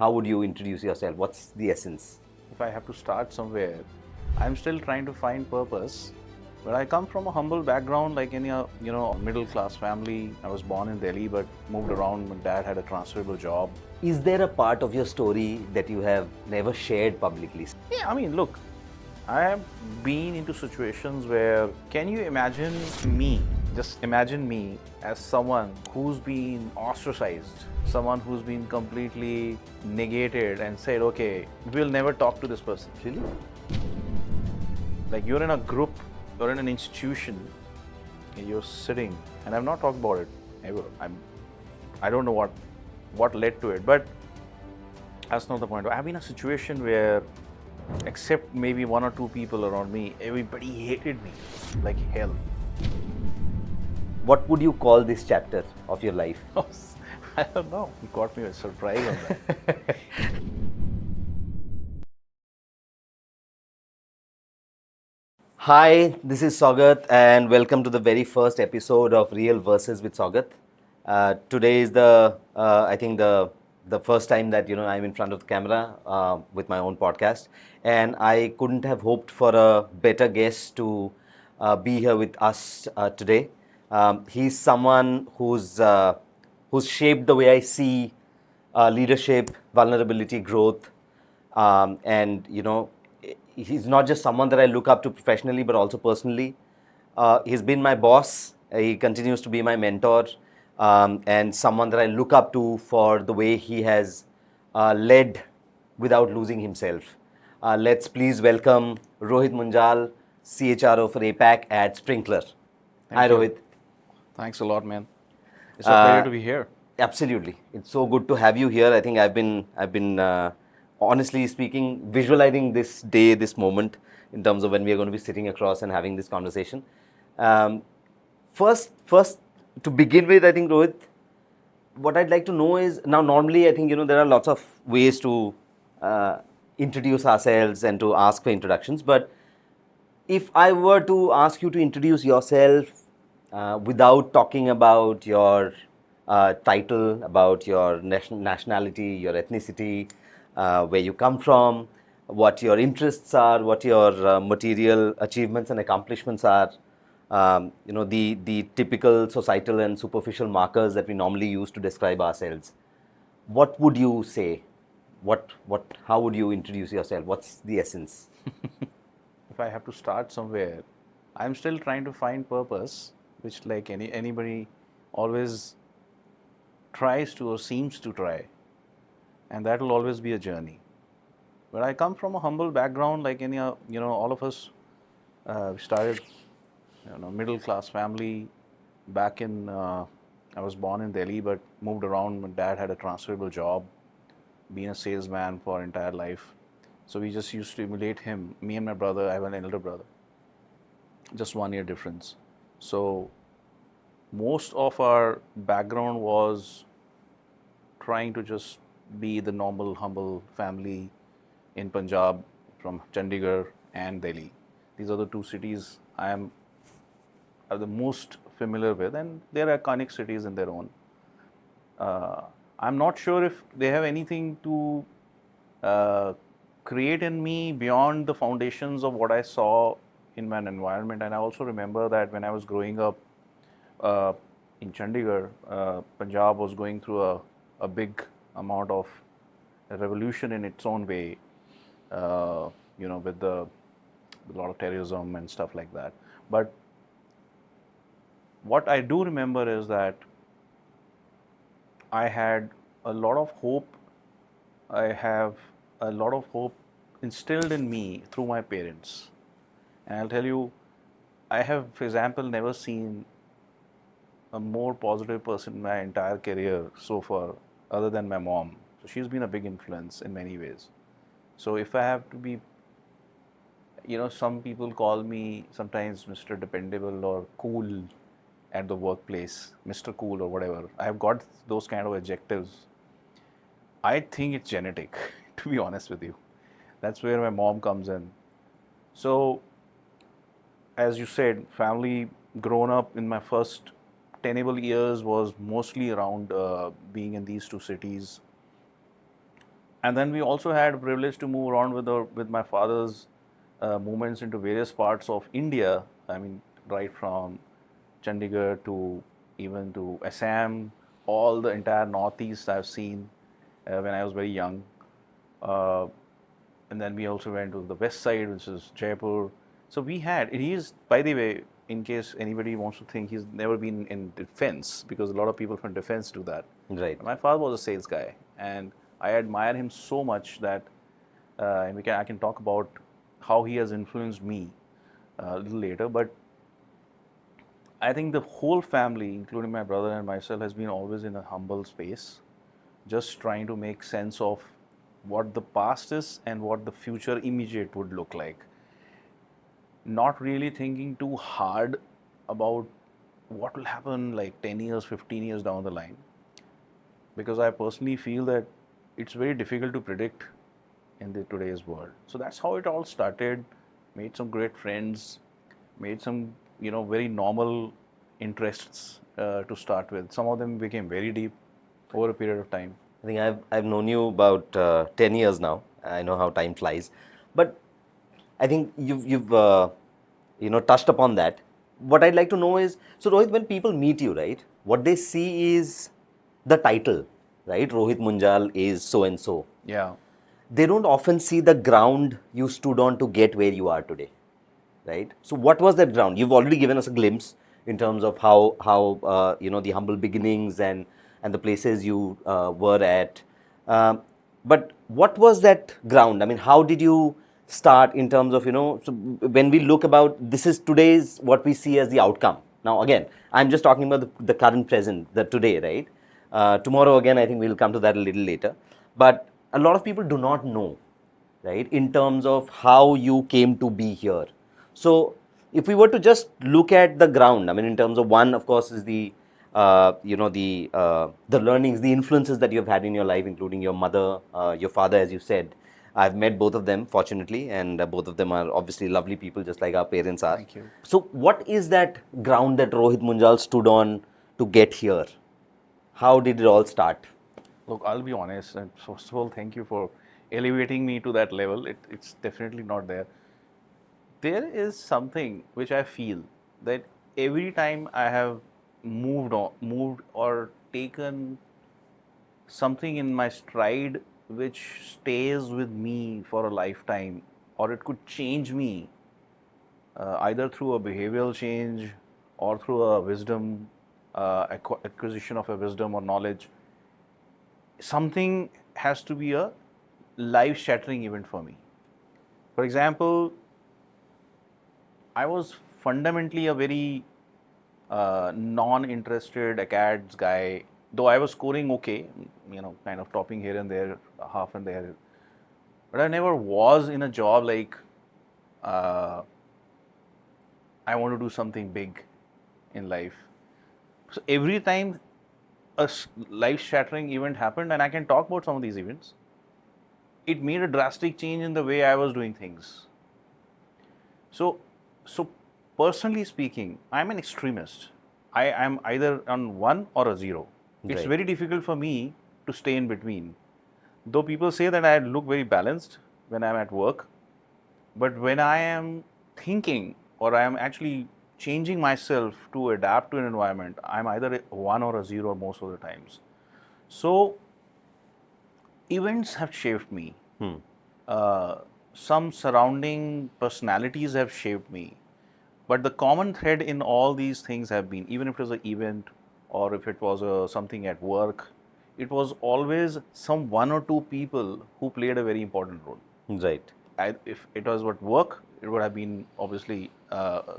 how would you introduce yourself? What's the essence? If I have to start somewhere, I'm still trying to find purpose. But I come from a humble background, like any middle class family. I was born in Delhi, but moved around. My dad had a transferable job. Is there a part of your story that you have never shared publicly? Yeah, I mean, look, I have been into situations where, can you imagine me? Just imagine me as someone who's been ostracized, someone who's been completely negated and said, okay, we'll never talk to this person. Really? Like you're in a group, you're in an institution, and you're sitting, and I've not talked about it ever. I don't know what led to it, but that's not the point. I've been in a situation where, except maybe one or two people around me, everybody hated me like hell. What would you call this chapter of your life? I don't know. You caught me with surprise on that. Hi, this is Saugat and welcome to the very first episode of Real Verses with Saugat. Today is I think the first time that I'm in front of the camera with my own podcast, and I couldn't have hoped for a better guest to be here with us today. He's someone who's shaped the way I see leadership, vulnerability, growth, and he's not just someone that I look up to professionally, but also personally. He's been my boss. He continues to be my mentor, and someone that I look up to for the way he has led without losing himself. Let's please welcome Rohit Munjal, CHRO for APAC at Sprinklr. Hi, you. Rohit. Thanks a lot, man. It's a pleasure to be here. Absolutely, it's so good to have you here. I think I've been honestly speaking, visualizing this day, this moment, in terms of when we are going to be sitting across and having this conversation. First, to begin with, I think, Rohit, what I'd like to know is, now normally I think there are lots of ways to introduce ourselves and to ask for introductions, but if I were to ask you to introduce yourself without talking about your title, about your nationality, your ethnicity, where you come from, what your interests are, what your material achievements and accomplishments are, the typical societal and superficial markers that we normally use to describe ourselves. What would you say? How would you introduce yourself? What's the essence? If I have to start somewhere, I'm still trying to find purpose, which like anybody always tries to or seems to try, and that will always be a journey. But I come from a humble background, like any all of us. Started middle class family. Back in I was born in Delhi, but moved around. My dad had a transferable job, been a salesman for entire life. So we just used to emulate him. Me and my brother, I have an elder brother, just 1 year difference. So most of our background was trying to just be the normal, humble family in Punjab, from Chandigarh and Delhi. These are the two cities I am the most familiar with, and they're iconic cities in their own. I'm not sure if they have anything to create in me beyond the foundations of what I saw in my environment. And I also remember that when I was growing up in Chandigarh, Punjab was going through a big amount of revolution in its own way, with a lot of terrorism and stuff like that. But what I do remember is that I had a lot of hope. I have a lot of hope instilled in me through my parents. And I'll tell you, I have, for example, never seen a more positive person in my entire career so far, other than my mom. So she's been a big influence in many ways. So if I have to be, some people call me sometimes Mr. Dependable or cool at the workplace, Mr. Cool or whatever. I have got those kind of adjectives. I think it's genetic, to be honest with you. That's where my mom comes in. So, as you said, family, grown up in my first tenable years was mostly around being in these two cities. And then we also had the privilege to move around with my father's movements into various parts of India. I mean, right from Chandigarh to even to Assam, all the entire northeast I've seen when I was very young. Uh, and then we also went to the west side, which is Jaipur. So we had, he is, by the way, in case anybody wants to think, he's never been in defense, because a lot of people from defense do that. Right. My father was a sales guy, and I admire him so much that, and I can talk about how he has influenced me a little later. But I think the whole family, including my brother and myself, has been always in a humble space, just trying to make sense of what the past is and what the future immediate would look like. Not really thinking too hard about what will happen like 10 years, 15 years down the line, because I personally feel that it's very difficult to predict in today's world. So that's how it all started. Made some great friends, made some very normal interests to start with. Some of them became very deep over a period of time. I think I've known you about 10 years now. I know how time flies, but I think you've touched upon that. What I'd like to know is, so Rohit, when people meet you, right, what they see is the title, right? Rohit Munjal is so and so. Yeah. They don't often see the ground you stood on to get where you are today, right? So what was that ground? You've already given us a glimpse in terms of how the humble beginnings and the places you were at. But what was that ground? I mean, how did you start in terms of, so when we look about, this is today's what we see as the outcome. Now, again, I'm just talking about the current present, the today, right? Tomorrow, again, I think we'll come to that a little later. But a lot of people do not know, right, in terms of how you came to be here. So if we were to just look at the ground, I mean, in terms of one, of course, is the the learnings, the influences that you've had in your life, including your mother, your father, as you said. I've met both of them, fortunately, and both of them are obviously lovely people, just like our parents are. Thank you. So what is that ground that Rohit Munjal stood on to get here? How did it all start? Look, I'll be honest, and first of all, thank you for elevating me to that level. It's definitely not there. There is something which I feel that every time I have moved or taken something in my stride which stays with me for a lifetime, or it could change me either through a behavioral change or through a wisdom, acquisition of a wisdom or knowledge. Something has to be a life-shattering event for me. For example, I was fundamentally a very non-interested acads guy, though I was scoring okay, kind of topping here and there, half and there. But I never was in a job like, I want to do something big in life. So every time a life-shattering event happened, and I can talk about some of these events, it made a drastic change in the way I was doing things. So personally speaking, I'm an extremist. I am either on 1 or a 0. It's Right. very difficult for me to stay in between. Though people say that I look very balanced when I'm at work, but when I am thinking or I am actually changing myself to adapt to an environment, I'm either a 1 or a 0 most of the times. So events have shaped me. Some surrounding personalities have shaped me. But the common thread in all these things have been, even if it was an event or if it was something at work, it was always some 1 or 2 people who played a very important role. Right. If it was at work, it would have been obviously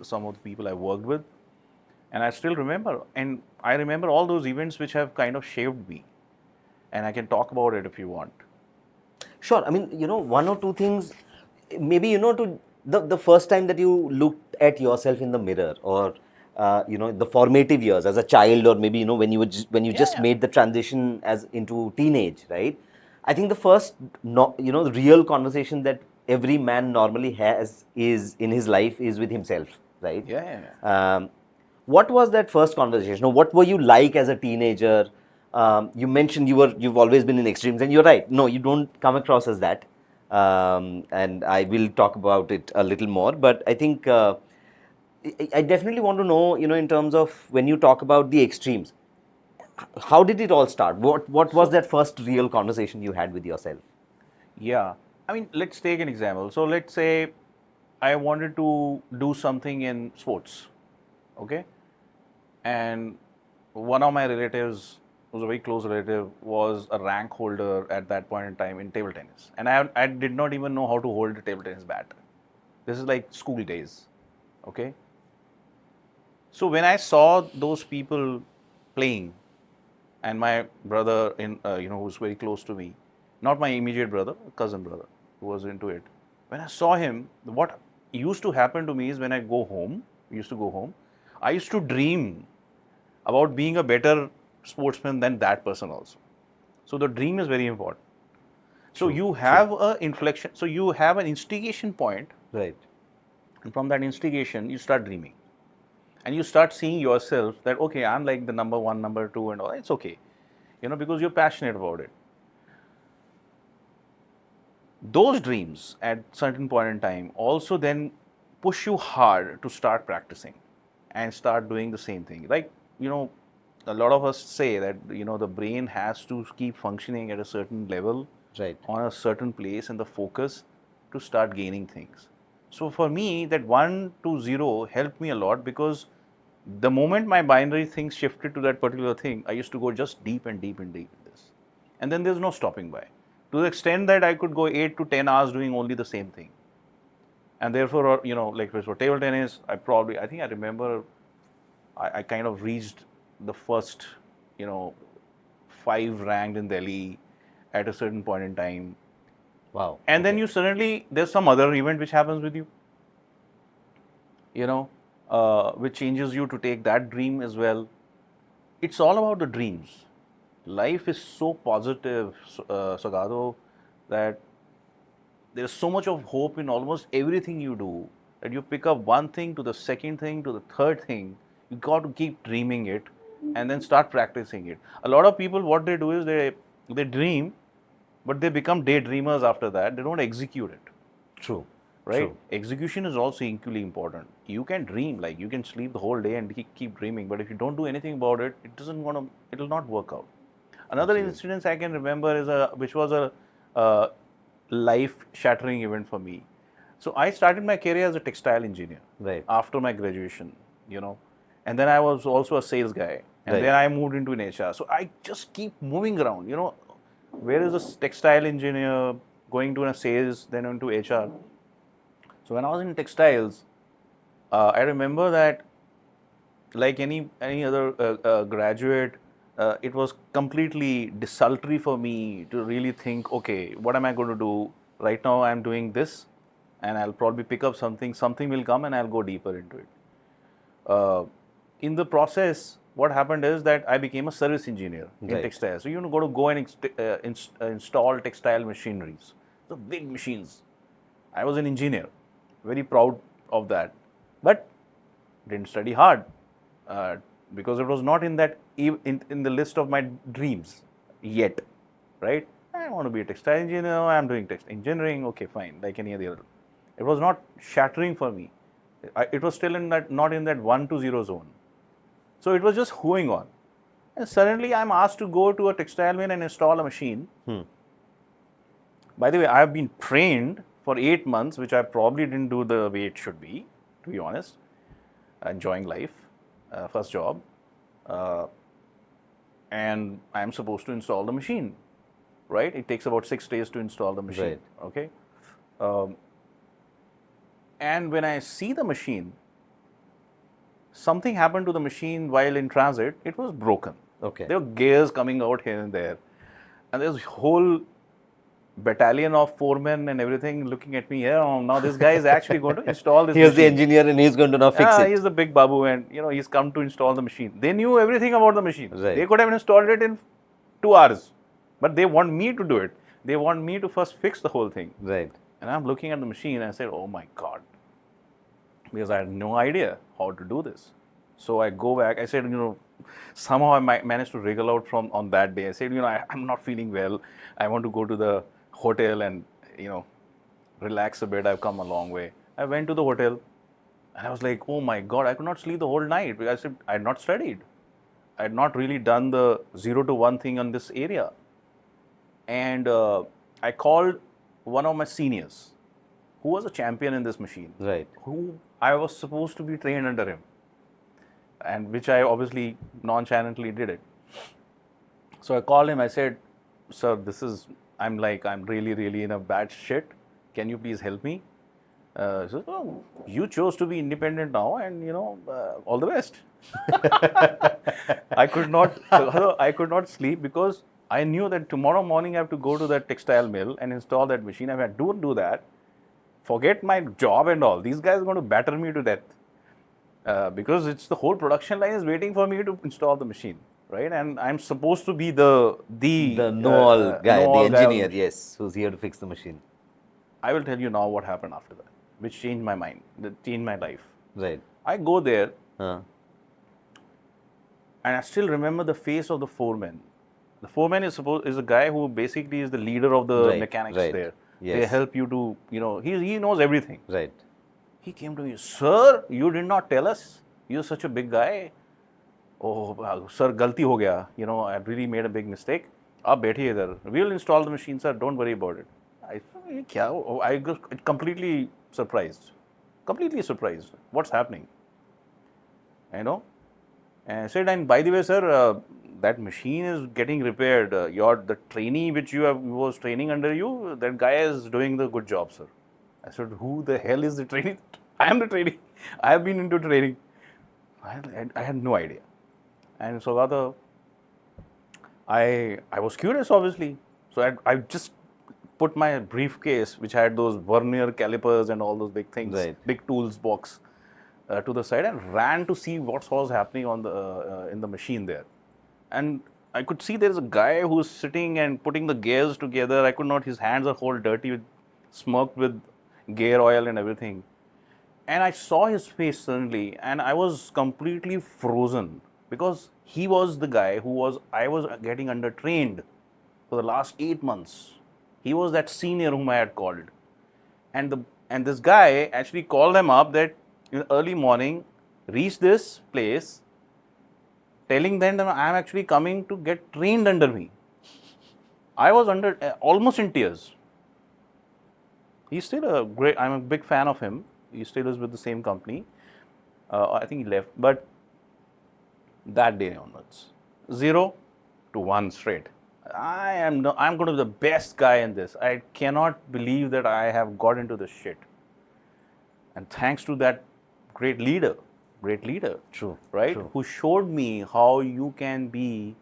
some of the people I worked with. And I still remember, and I remember all those events which have kind of shaped me. And I can talk about it if you want. Sure. I mean, 1 or 2 things, maybe, to the first time that you looked at yourself in the mirror, or, the formative years as a child, or maybe, when you just Yeah. made the transition as into teenage, right? I think the first, the real conversation that every man normally has is in his life is with himself, right? Yeah. What was that first conversation? What were you like as a teenager? You mentioned you've always been in extremes, and you're right. No, you don't come across as that. And I will talk about it a little more. But I think I definitely want to know, in terms of when you talk about the extremes, how did it all start? What was that first real conversation you had with yourself? Yeah. I mean, let's take an example. So let's say I wanted to do something in sports, okay? And one of my relatives, who's a very close relative, was a rank holder at that point in time in table tennis. And I did not even know how to hold a table tennis bat. This is like school days, okay? So when I saw those people playing, and my brother, who's very close to me, not my immediate brother, cousin brother, who was into it. When I saw him, what used to happen to me is when I go home, I used to dream about being a better sportsman than that person also. So the dream is very important. So you have a inflection, so you have an instigation point, Right. and from that instigation, you start dreaming. And you start seeing yourself that, okay, I'm like the number one, number two, and all. It's okay, because you're passionate about it. Those dreams at certain point in time also then push you hard to start practicing and start doing the same thing. Like, a lot of us say that, the brain has to keep functioning at a certain level, Right. on a certain place, and the focus to start gaining things. So for me, that 1 to 0 helped me a lot, because the moment my binary things shifted to that particular thing, I used to go just deep and deep and deep in this. And then there's no stopping by. To the extent that I could go 8 to 10 hours doing only the same thing. And therefore, like for table tennis, I think I remember I kind of reached the first, 5 ranked in Delhi at a certain point in time. Wow. And then you suddenly, there's some other event which happens with you, which changes you to take that dream as well. It's all about the dreams. Life is so positive, Sagado, that there's so much of hope in almost everything you do, that you pick up one thing to the second thing to the third thing. You got to keep dreaming it and then start practicing it. A lot of people, what they do is they dream, but they become daydreamers after that. They don't execute it. True. Right? True. Execution is also equally important. You can dream, like you can sleep the whole day and keep dreaming, but if you don't do anything about it, it'll not work out. Another incident I can remember is which was a life-shattering event for me. So I started my career as a textile engineer. Right. After my graduation, and then I was also a sales guy, and Right. then I moved into an HR. So I just keep moving around. Where is a textile engineer going to a sales, then into HR? So when I was in textiles, I remember that, like any other graduate, it was completely desultory for me to really think, okay, what am I going to do? Right now I'm doing this, and I'll probably pick up something will come and I'll go deeper into it. In the process, what happened is that I became a service engineer in Right. textiles. So you go and install textile machineries, so big machines. I was an engineer, very proud of that, but didn't study hard because it was not in the list of my dreams yet, right? I want to be a textile engineer. I'm doing textile engineering. Okay, fine, like any other. It was not shattering for me. It was still not in that 1 to 0 zone. So it was just going on, and suddenly I'm asked to go to a textile mill and install a machine. By the way, I have been trained for 8 months, which I probably didn't do the way it should be, to be honest. Enjoying life, first job, and I'm supposed to install the machine, right? It takes about 6 days to install the machine, Right. okay? And when I see the machine, something happened to the machine while in transit. It was broken. Okay. There were gears coming out here and there, and there's a whole battalion of foremen and everything looking at me. Yeah, now this guy is actually going to install this Here's the machine. engineer, and he's going to now fix it. He's the big babu, and he's come to install the machine. They knew everything about the machine. Right. They could have installed it in 2 hours, but they want me to do it. They want me to first fix the whole thing. Right. And I'm looking at the machine and I said, oh my God, because I had no idea how to do this. So I go back. I said, somehow I managed to wriggle out from on that day. I said, I'm not feeling well. I want to go to the hotel and, relax a bit. I've come a long way. I went to the hotel and I was like, oh my God, I could not sleep the whole night because I said, I had not studied. I had not really done the 0 to 1 thing on this area. And I called one of my seniors who was a champion in this machine. Right. Who I was supposed to be trained under him. And which I obviously nonchalantly did it. So I called him. I said, sir, I'm really, really in a bad shit. Can you please help me? He said, oh, you chose to be independent now and, all the best. I could not sleep because I knew that tomorrow morning I have to go to that textile mill and install that machine. If I don't do that, forget my job and all. These guys are going to batter me to death. Because it's the whole production line is waiting for me to install the machine, right? And I'm supposed to be the know-all guy, know-all the engineer, yes, who's here to fix the machine. I will tell you now what happened after that, which changed my mind, that changed my life. Right. I go there, and I still remember the face of the foreman. The foreman is a guy who basically is the leader of the mechanics there. Yes. They help you to, he knows everything. Right. He came to me, sir, you did not tell us. You're such a big guy. Oh, sir, galti ho gaya. I really made a big mistake. Aap baithiye idhar. We'll install the machine, sir. Don't worry about it. I got completely surprised. Completely surprised. What's happening? And I said, and by the way, sir, that machine is getting repaired. The trainee who was training under you, that guy is doing the good job, sir. I said, who the hell is the trainee? I am the trainee. I have been into training. I had no idea. And so I was curious, obviously. So I just put my briefcase, which had those vernier calipers and all those big things, big tools box, to the side and ran to see what was happening on in the machine there. And I could see there is a guy who's sitting and putting the gears together. I could not, his hands are all dirty, smoked with gear oil and everything. And I saw his face suddenly and I was completely frozen because he was the guy I was getting under trained for the last 8 months. He was that senior whom I had called. And this guy actually called them up that in early morning, reach this place, telling them that I am actually coming to get trained under me. I was almost in tears. He's still I'm a big fan of him. He still is with the same company. I think he left. But that day onwards, 0 to 1 straight. I'm going to be the best guy in this. I cannot believe that I have got into this shit. And thanks to that great leader. True. Right? True. Who showed me how you can be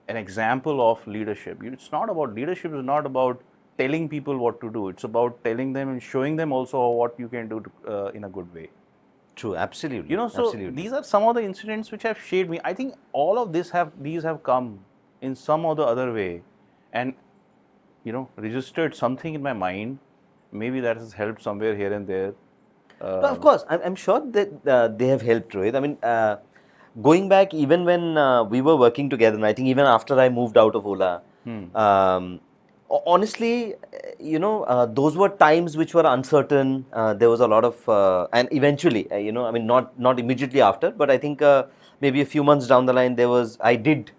an example of leadership. Leadership is not about telling people what to do. It's about telling them and showing them also what you can do in a good way. True, absolutely. So absolutely. These are some of the incidents which have shaped me. I think all of these have come in some or the other way and, registered something in my mind. Maybe that has helped somewhere here and there. No, of course, I'm sure that they have helped, Rohit. I mean, going back even when we were working together, and I think even after I moved out of Ola, honestly, those were times which were uncertain. There was a lot of, and eventually, I mean, not immediately after, but I think maybe a few months down the line, I did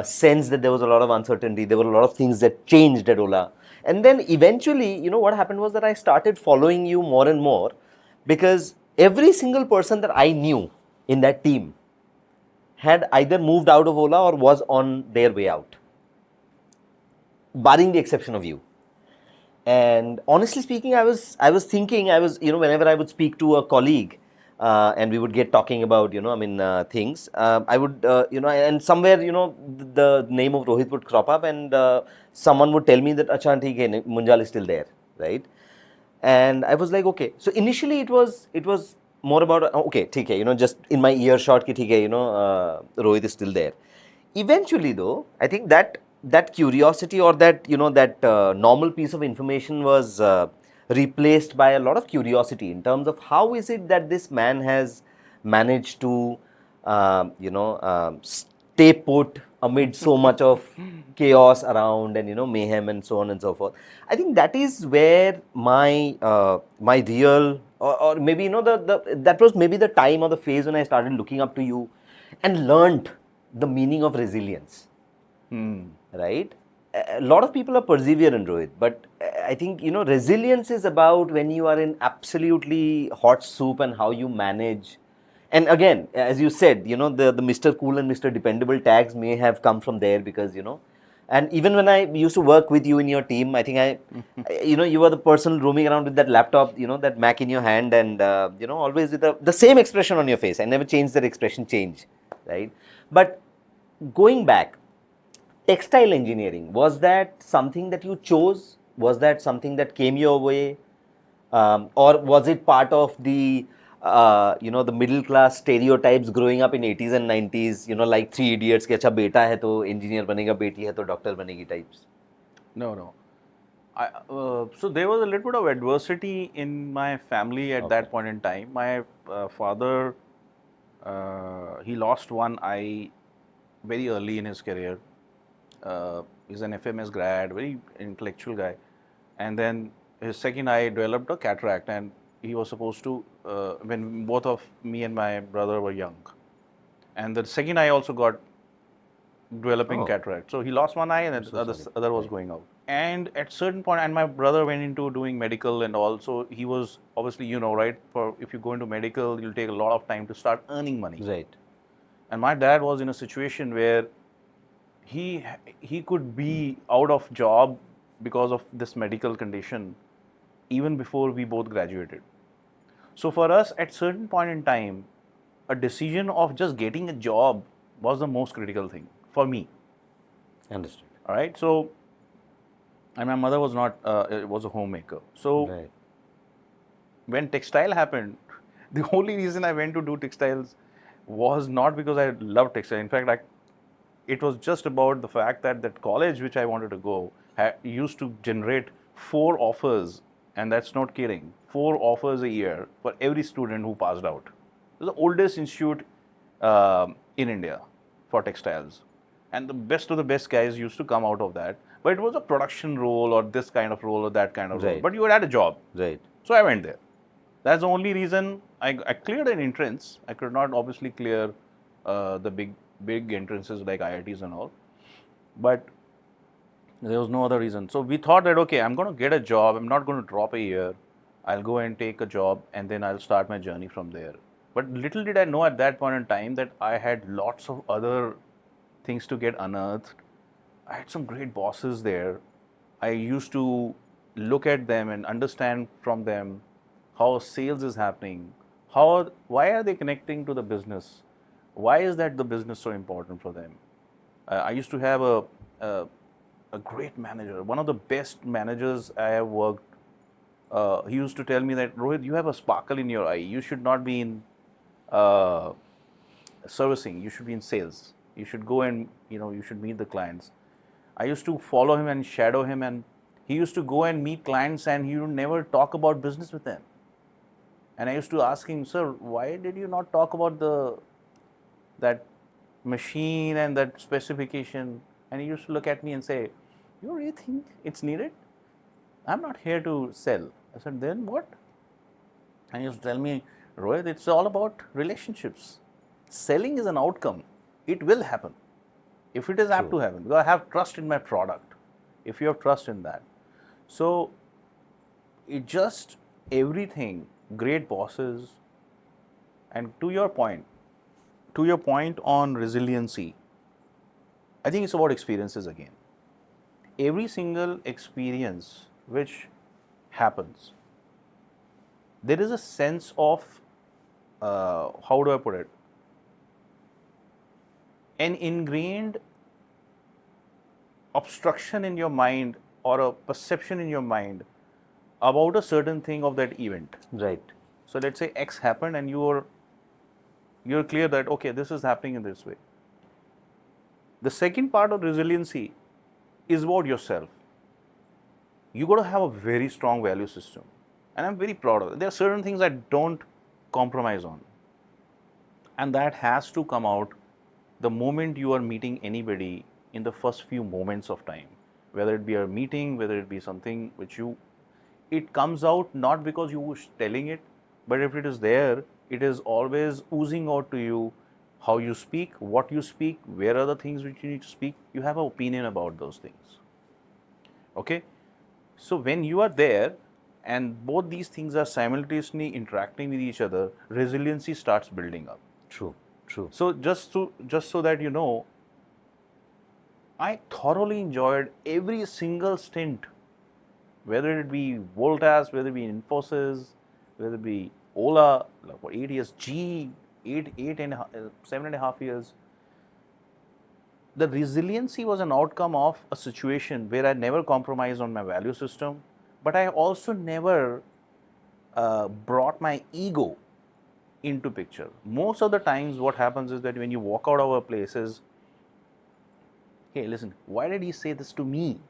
sense that there was a lot of uncertainty. There were a lot of things that changed at Ola. And then eventually, what happened was that I started following you more and more because every single person that I knew in that team had either moved out of Ola or was on their way out, barring the exception of you. And honestly speaking, I was thinking, whenever I would speak to a colleague and we would get talking about, things, I would, and somewhere, the name of Rohit would crop up and someone would tell me that, Acha, theek hai, Munjal is still there, right? And I was like, okay. So initially it was more about, okay, theek hai, just in my earshot, ki theek hai, Rohit is still there. Eventually though, I think that curiosity or that, normal piece of information was replaced by a lot of curiosity in terms of how is it that this man has managed to stay put amid so much of chaos around and mayhem and so on and so forth. I think that is where my real or maybe that was maybe the time or the phase when I started looking up to you and learned the meaning of resilience. Right? A lot of people are perseverant, Rohit, but I think resilience is about when you are in absolutely hot soup and how you manage. And again, as you said, the Mr. Cool and Mr. Dependable tags may have come from there because and even when I used to work with you in your team, I think you were the person roaming around with that laptop, that Mac in your hand, and always with the same expression on your face. I never changed that expression, change, right? But going back, textile engineering, was that something that you chose? Was that something that came your way? Or was it part of the the middle class stereotypes growing up in 80s and 90s, like Three Idiots, कि अच्छा बेटा है तो engineer बनेगा, बेटी है तो doctor बनेगी types? No, no. So there was a little bit of adversity in my family at Okay. that point in time. My father, he lost one eye very early in his career. He's an FMS grad, very intellectual guy, and then his second eye developed a cataract, and he was supposed to when both of me and my brother were young, and the second eye also got developing Oh. cataract. So he lost one eye, and the other was going out. And at certain point, and my brother went into doing medical and all. So he was obviously, right? For if you go into medical, you'll take a lot of time to start earning money. Right. And my dad was in a situation where he could be out of job because of this medical condition even before we both graduated. So for us, at certain point in time, a decision of just getting a job was the most critical thing for me. Understood. All right. So, and my mother was not was a homemaker. So Right. when textile happened, the only reason I went to do textiles was not because I loved textile. In fact, it was just about the fact that that college which I wanted to go used to generate 4 offers, and that's not kidding, 4 offers a year for every student who passed out. It was the oldest institute in India for textiles, and the best of the best guys used to come out of that. But it was a production role or this kind of role or that kind of role. Right. But you had a job. Right. So I went there. That's the only reason I cleared an entrance. I could not obviously clear the big entrances like IITs and all, but there was no other reason. So we thought that, okay, I'm going to get a job. I'm not going to drop a year. I'll go and take a job, and then I'll start my journey from there. But little did I know at that point in time that I had lots of other things to get unearthed. I had some great bosses there. I used to look at them and understand from them how sales is happening, why are they connecting to the business, why is that the business so important for them. I used to have a great manager, one of the best managers I have worked. He used to tell me that, Rohit, you have a sparkle in your eye. You should not be in servicing. You should be in sales. You should go and you should meet the clients. I used to follow him and shadow him, and he used to go and meet clients, and he would never talk about business with them. And I used to ask him, sir, why did you not talk about that machine and that specification? And he used to look at me and say, you really think it's needed? I'm not here to sell. I said, then what? And he used to tell me, Rohit, it's all about relationships. Selling is an outcome. It will happen. If it is apt to happen, because I have trust in my product. If you have trust in that. So, it just everything, great bosses, and to your point on resiliency, I think it's about experiences again. Every single experience which happens, there is a sense of, how do I put it, an ingrained obstruction in your mind or a perception in your mind about a certain thing of that event. Right. So let's say X happened and you're clear that, okay, this is happening in this way. The second part of resiliency is about yourself. You got to have a very strong value system. And I'm very proud of it. There are certain things I don't compromise on. And that has to come out the moment you are meeting anybody in the first few moments of time, whether it be a meeting, whether it be something which it comes out not because you were telling it, but if it is there, it is always oozing out to you how you speak, what you speak, where are the things which you need to speak. You have an opinion about those things. Okay? So when you are there and both these things are simultaneously interacting with each other, resiliency starts building up. True, true. So just so that you know, I thoroughly enjoyed every single stint, whether it be Voltas, whether it be Infosys, whether it be Ola, like for 8 years, G, 7.5 years. The resiliency was an outcome of a situation where I never compromised on my value system, but I also never brought my ego into picture. Most of the times what happens is that when you walk out of a place is, hey, listen, why did he say this to me?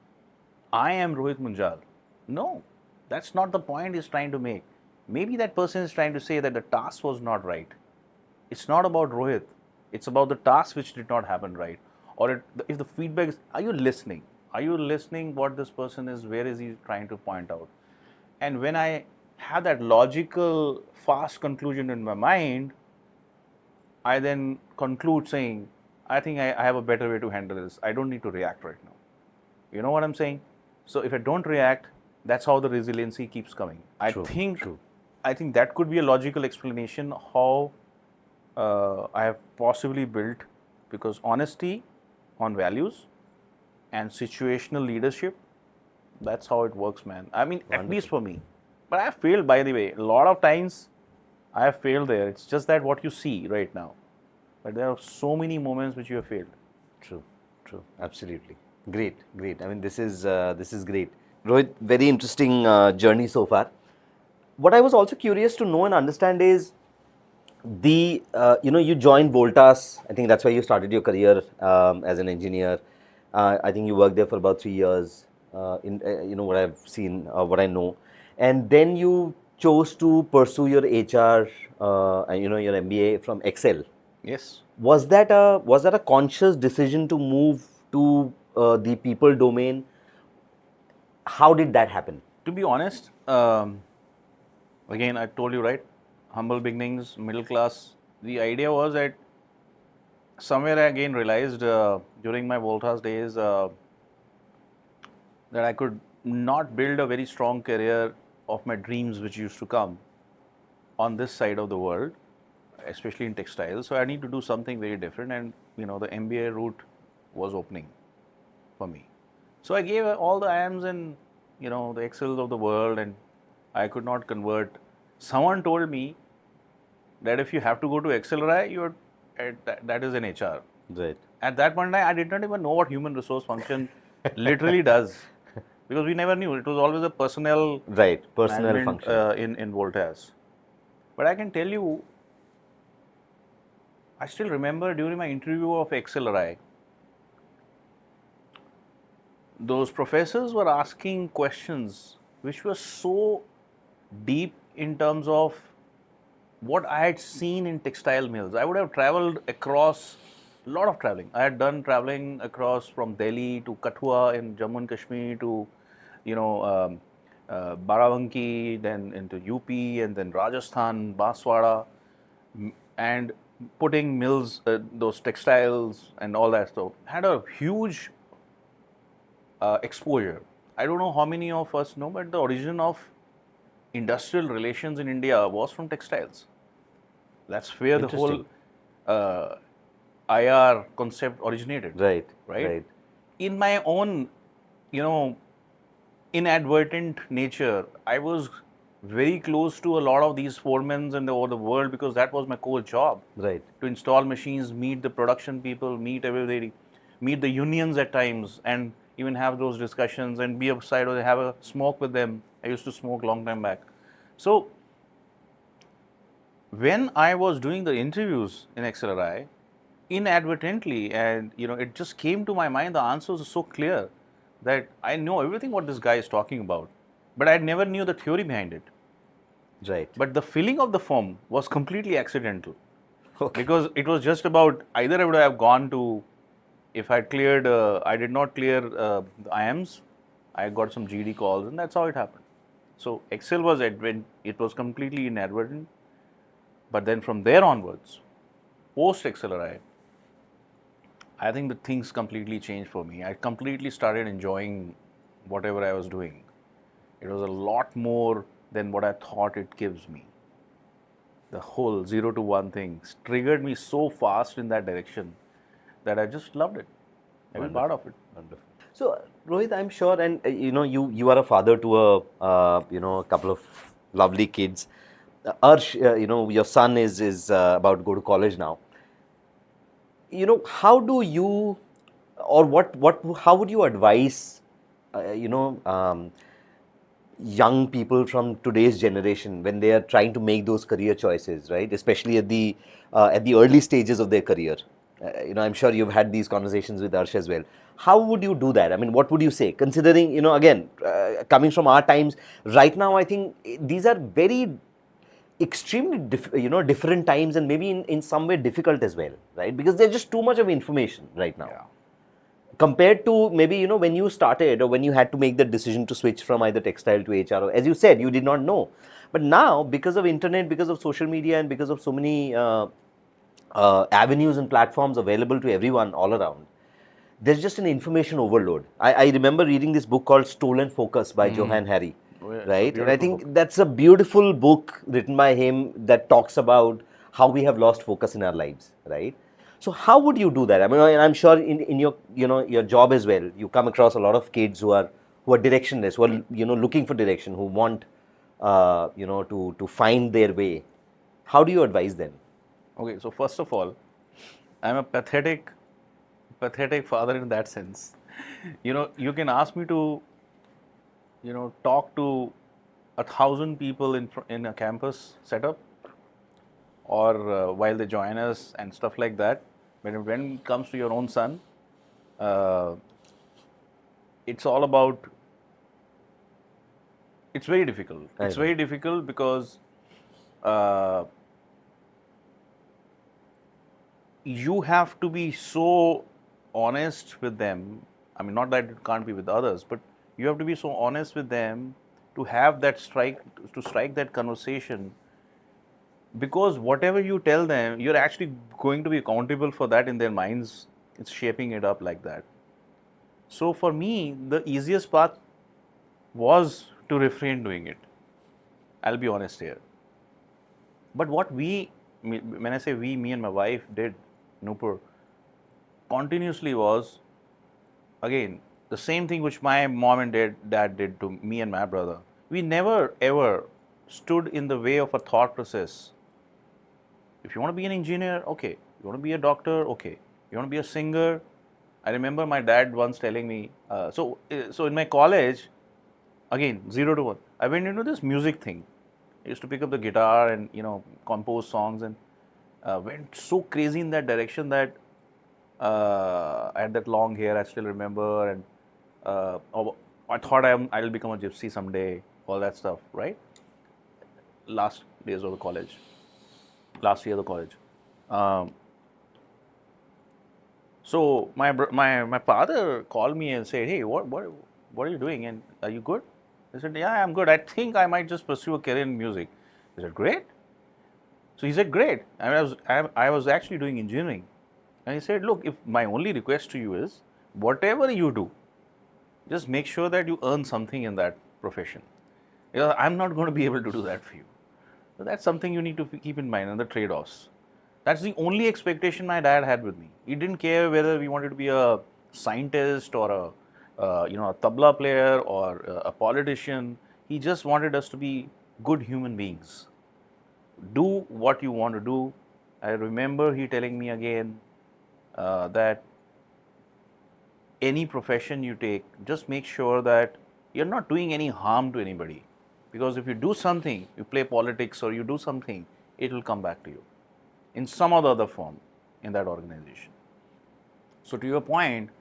I am Rohit Munjal. No, that's not the point he's trying to make. Maybe that person is trying to say that the task was not right. It's not about Rohit. It's about the task which did not happen right. Or if the feedback is, are you listening? Are you listening what this person is, where is he trying to point out? And when I have that logical, fast conclusion in my mind, I then conclude saying, I think I have a better way to handle this. I don't need to react right now. You know what I'm saying? So if I don't react, that's how the resiliency keeps coming. I think that could be a logical explanation how I have possibly built, because honesty on values and situational leadership, that's how it works, man. I mean, at least for me. But I have failed, by the way. A lot of times I have failed there. It's just that what you see right now. But there are so many moments which you have failed. True, true, absolutely. Great, great. I mean, this is great. Rohit, very interesting journey so far. What I was also curious to know and understand is you joined Voltas. I think that's where you started your career as an engineer. I think you worked there for about 3 years. What I've seen, what I know, and then you chose to pursue your HR, your MBA from Excel. Yes. Was that a conscious decision to move to the people domain? How did that happen? To be honest, again, I told you, right? Humble beginnings, middle class. The idea was that somewhere I again realized during my Voltas days that I could not build a very strong career of my dreams which used to come on this side of the world, especially in textiles. So I need to do something very different, and the MBA route was opening for me. So I gave all the IIMs and the Excels of the world, and I could not convert. Someone told me that if you have to go to XLRI, that is an HR. Right. At that point, I did not even know what human resource function literally does, because we never knew. It was always a personnel function in Voltas. But I can tell you, I still remember during my interview of XLRI, those professors were asking questions which were so deep in terms of what I had seen in textile mills. I would have traveled across, a lot of traveling. I had done traveling across from Delhi to Kathua in Jammu and Kashmir to, Barabanki, then into UP, and then Rajasthan, Banswara, and putting mills, those textiles and all that stuff. Had a huge exposure. I don't know how many of us know, but the origin of industrial relations in India was from textiles. That's where the whole IR concept originated. Right. In my own, inadvertent nature, I was very close to a lot of these foremen and over the world, because that was my core job. Right. To install machines, meet the production people, meet everybody, meet the unions at times, and even have those discussions and be upside or have a smoke with them. I used to smoke long time back. So when I was doing the interviews in XLRI, inadvertently, and it just came to my mind, the answers are so clear that I know everything what this guy is talking about, but I never knew the theory behind it. Right. But the filling of the form was completely accidental. Because it was just about either I would have gone to, if I cleared, I did not clear the IMs, I got some GD calls, and that's how it happened. So Excel was it was completely inadvertent, but then from there onwards, post Excel arrived, I think the things completely changed for me. I completely started enjoying whatever I was doing. It was a lot more than what I thought it gives me. The whole 0 to 1 thing triggered me so fast in that direction that I just loved it. Every part of it. Wonderful. So, Rohit, I'm sure, and you are a father to a couple of lovely kids. Arsh, your son is about to go to college now. How do you, or how would you advise, young people from today's generation when they are trying to make those career choices, right? Especially at the early stages of their career. I'm sure you've had these conversations with Arsh as well. How would you do that? I mean, what would you say? Considering, again, coming from our times, right now, I think these are very extremely different times, and maybe in some way difficult as well, right? Because there's just too much of information right now. Yeah. Compared to maybe when you started, or when you had to make the decision to switch from either textile to HR, as you said, you did not know. But now, because of internet, because of social media, and because of so many avenues and platforms available to everyone all around, there's just an information overload. I remember reading this book called Stolen Focus by Johann Hari, It's a right? And I beautiful think book. that's a beautiful book written by him that talks about how we have lost focus in our lives, right? So how would you do that? I mean, and I'm sure in your your job as well, you come across a lot of kids who are directionless, who are looking for direction, who want to find their way. How do you advise them? Okay, so first of all, I'm a pathetic father in that sense. You can ask me to, talk to 1,000 people in a campus setup, or while they join us and stuff like that. But when it comes to your own son, uh, it's all about. It's very difficult. I It's know. very difficult because uh, you have to be so honest with them. I mean, not that it can't be with others, but you have to be so honest with them to have that strike that conversation, because whatever you tell them, you're actually going to be accountable for that in their minds. It's shaping it up like that. So for me, the easiest path was to refrain doing it. I'll be honest here. But what when I say we, me and my wife did, Nupur, continuously was, again, the same thing which my mom and dad did to me and my brother. We never ever stood in the way of a thought process. If you want to be an engineer, okay. You want to be a doctor, okay. You want to be a singer. I remember my dad once telling me, so in my college, again, 0 to 1, I went into this music thing. I used to pick up the guitar and compose songs, and went so crazy in that direction that I had that long hair. I still remember, and I thought I'll become a gypsy someday. All that stuff, right? Last days of the college, last year of the college. Um, so my father called me and said, "Hey, what are you doing? And are you good?" I said, "Yeah, I'm good. I think I might just pursue a career in music." He said, "Great." So he said, "Great." I was actually doing engineering, and he said, "Look, if my only request to you is, whatever you do, just make sure that you earn something in that profession. I'm not going to be able to do that for you. So that's something you need to keep in mind, and the trade-offs." That's the only expectation my dad had with me. He didn't care whether we wanted to be a scientist or a tabla player or a politician. He just wanted us to be good human beings. Do what you want to do. I remember he telling me again that any profession you take, just make sure that you're not doing any harm to anybody. Because if you do something, you play politics or you do something, it will come back to you in some other form in that organization. So, to your point,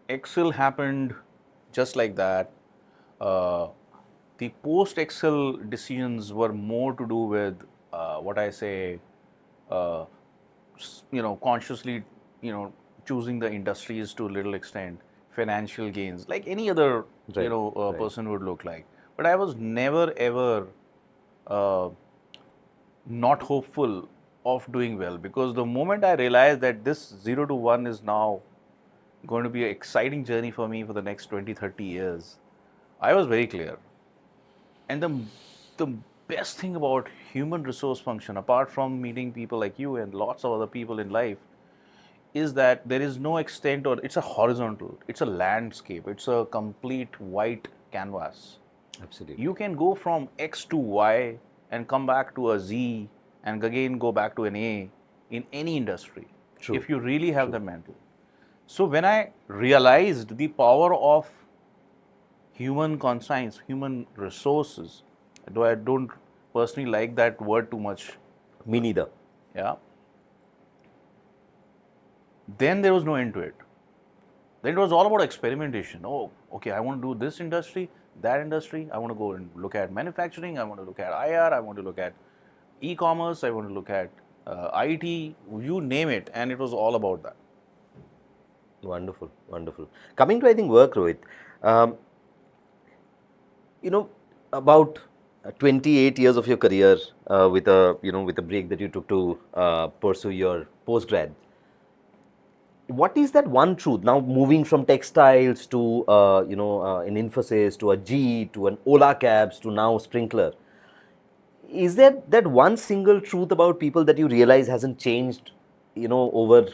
Excel happened just like that. Uh, the post Excel decisions were more to do with what I say, uh, consciously, choosing the industries to a little extent, financial gains, like any other, Right, right. person would look like. But I was never ever uh, not hopeful of doing well, because the moment I realized that this 0 to 1 is now going to be an exciting journey for me for the next 20, 30 years, I was very clear. And the best thing about human resource function, apart from meeting people like you and lots of other people in life, is that there is no extent, or it's a horizontal, it's a landscape, it's a complete white canvas. Absolutely. You can go from X to Y and come back to a Z and again go back to an A in any industry, True. if you really have the mental. So when I realized the power of human conscience, human resources, though I don't personally like that word too much, Me neither. yeah, then there was no end to it. Then it was all about experimentation. Oh, okay, I want to do this industry, that industry. I want to go and look at manufacturing. I want to look at IR. I want to look at e-commerce. I want to look at IT. You name it, and it was all about that. Wonderful, wonderful. Coming to, I think, work, Rohit. Um, about 28 years of your career, with a break that you took to pursue your postgrad. What is that one truth now, moving from textiles to an Infosys, to a GE, to an Ola Cabs, to now Sprinklr? Is there that one single truth about people that you realize hasn't changed, over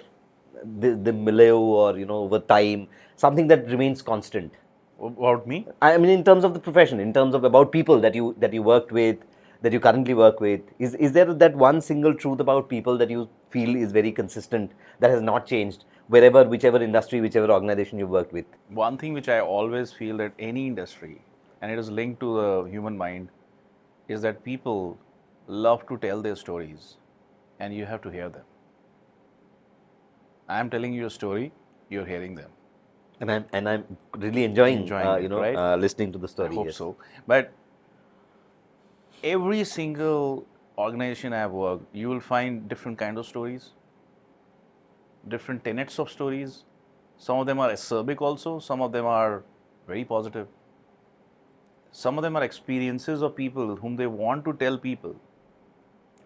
the milieu, or over time, something that remains constant? About me? I mean, in terms of the profession, in terms of about people that you worked with, that you currently work with, is there that one single truth about people that you feel is very consistent, that has not changed, whichever industry, whichever organization you worked with? One thing which I always feel that any industry, and it is linked to the human mind, is that people love to tell their stories, and you have to hear them. I am telling you a story, you're hearing them. And I'm really enjoying, Enjoying it, right? listening to the story. I hope yes. so. But every single organization I have worked, you will find different kind of stories, different tenets of stories. Some of them are acerbic also, some of them are very positive. Some of them are experiences of people whom they want to tell people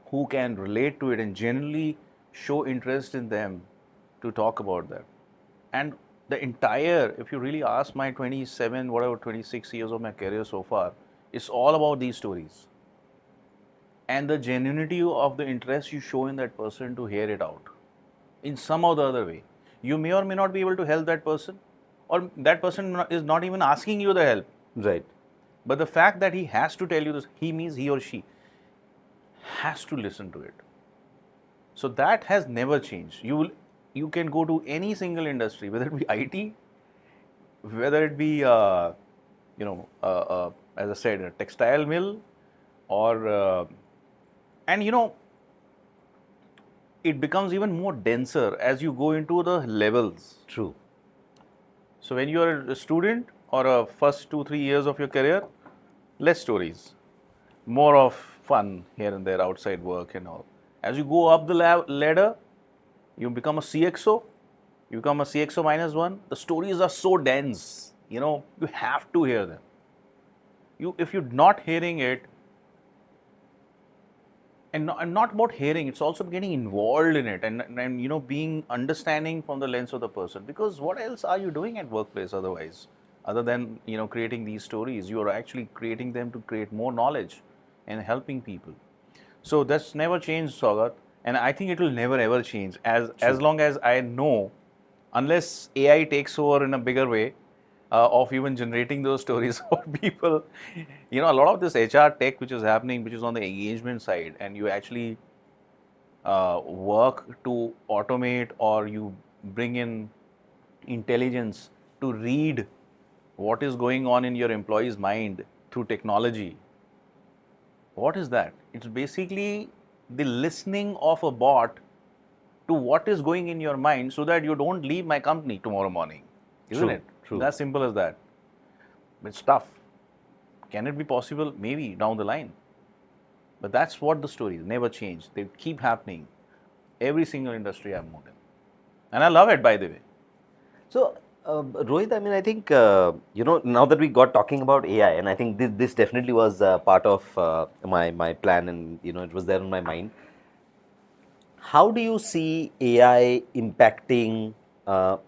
who can relate to it and genuinely show interest in them to talk about that. And the entire, if you really ask my 27, whatever, 26 years of my career so far, it's all about these stories. And the genuinity of the interest you show in that person to hear it out in some or the other way. You may or may not be able to help that person, or that person is not even asking you the help. Right. But the fact that he has to tell you this, he means he or she has to listen to it. So that has never changed. You can go to any single industry, whether it be IT, whether it be as I said, a textile mill, or and it becomes even more denser as you go into the levels. True. So when you are a student, or a first 2-3 years of your career, less stories, more of fun here and there, outside work and all. As you go up the ladder, you become a CXO, you become a CXO -1. The stories are so dense, you have to hear them. If you're not hearing it, and not about hearing, it's also getting involved in it, and being understanding from the lens of the person. Because what else are you doing at workplace otherwise, other than creating these stories? You are actually creating them to create more knowledge and helping people. So that's never changed, Sagat, and I think it will never ever change as long as I know, unless AI takes over in a bigger way, of even generating those stories for people. A lot of this HR tech which is happening, which is on the engagement side, and you actually work to automate, or you bring in intelligence to read what is going on in your employee's mind through technology. What is that? It's basically the listening of a bot to what is going in your mind, so that you don't leave my company tomorrow morning. Isn't True, it? true. That's simple as that. It's tough. Can it be possible? Maybe down the line. But that's what the stories never change. They keep happening. Every single industry I've moved in. And I love it, by the way. So, Rohit, I mean, I think, now that we got talking about AI, and I think this definitely was part of my plan, and, it was there on my mind. How do you see AI impacting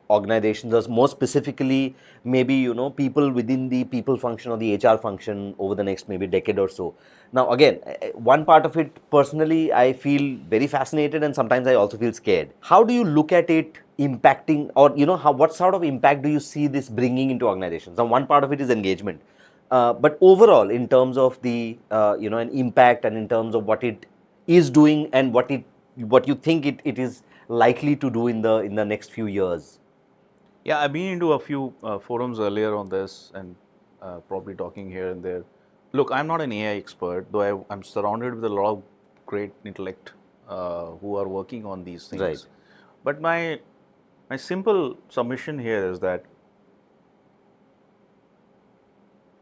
organizations, or more specifically, maybe people within the people function or the HR function over the next maybe decade or so? Now, again, one part of it personally, I feel very fascinated, and sometimes I also feel scared. How do you look at it impacting, or how what sort of impact do you see this bringing into organizations? Now, one part of it is engagement, but overall, in terms of the an impact, and in terms of what it is doing, and what you think it is likely to do in the next few years. Yeah, I've been into a few forums earlier on this and probably talking here and there. Look, I'm not an AI expert, though I'm surrounded with a lot of great intellect who are working on these things. Right. But my simple submission here is that,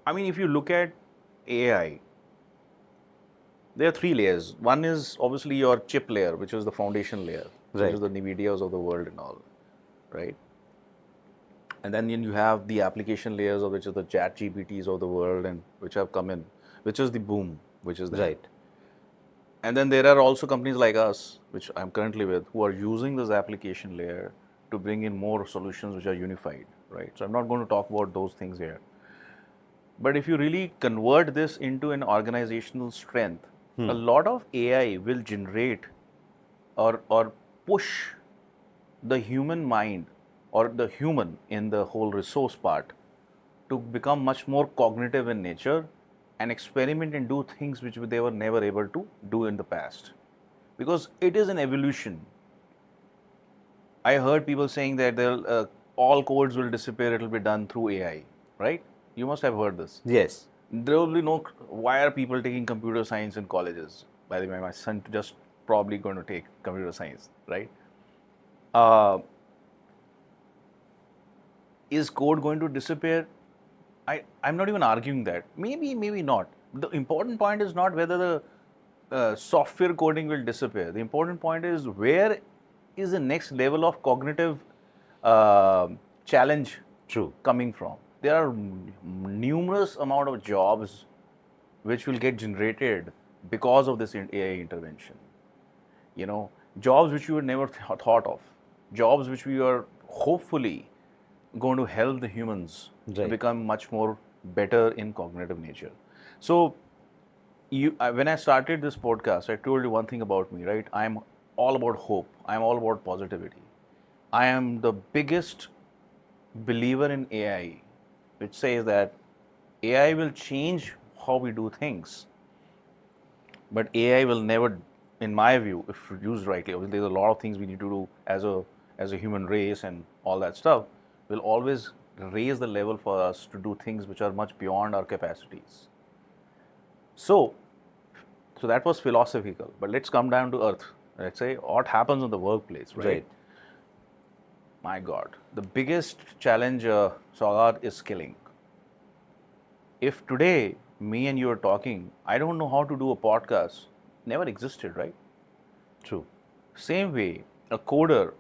I mean, if you look at AI, there are three layers. One is obviously your chip layer, which is the foundation layer, which Right. is the NVIDIAs of the world and all, right? And then you have the application layers, of which is the chat GPTs of the world, and which have come in, which is the boom, which is there. Right. And then there are also companies like us, which I'm currently with, who are using this application layer to bring in more solutions which are unified, right? So I'm not going to talk about those things here. But if you really convert this into an organizational strength, a lot of AI will generate or push the human mind or the human in the whole resource part to become much more cognitive in nature and experiment and do things which they were never able to do in the past. Because it is an evolution. I heard people saying that all codes will disappear, it will be done through AI, right? You must have heard this. Yes. There will be no. Why are people taking computer science in colleges? By the way, my son just probably going to take computer science, right? Is code going to disappear? I'm not even arguing that. Maybe, maybe not. The important point is not whether the software coding will disappear. The important point is where is the next level of cognitive challenge True. coming from. There are numerous amount of jobs which will get generated because of this AI intervention. Jobs which you would never thought of, jobs which we are hopefully going to help the humans to Right. become much more better in cognitive nature. So, when I started this podcast, I told you one thing about me, right? I'm all about hope. I'm all about positivity. I am the biggest believer in AI, which says that AI will change how we do things, but AI will never, in my view, if used rightly, obviously there's a lot of things we need to do as a human race and all that stuff, will always raise the level for us to do things which are much beyond our capacities. So that was philosophical, but let's come down to earth. Let's say what happens in the workplace, right? Right. My God, the biggest challenge, Sagar, is skilling. If today me and you are talking, I don't know how to do a podcast, never existed, right? True. Same way, a coder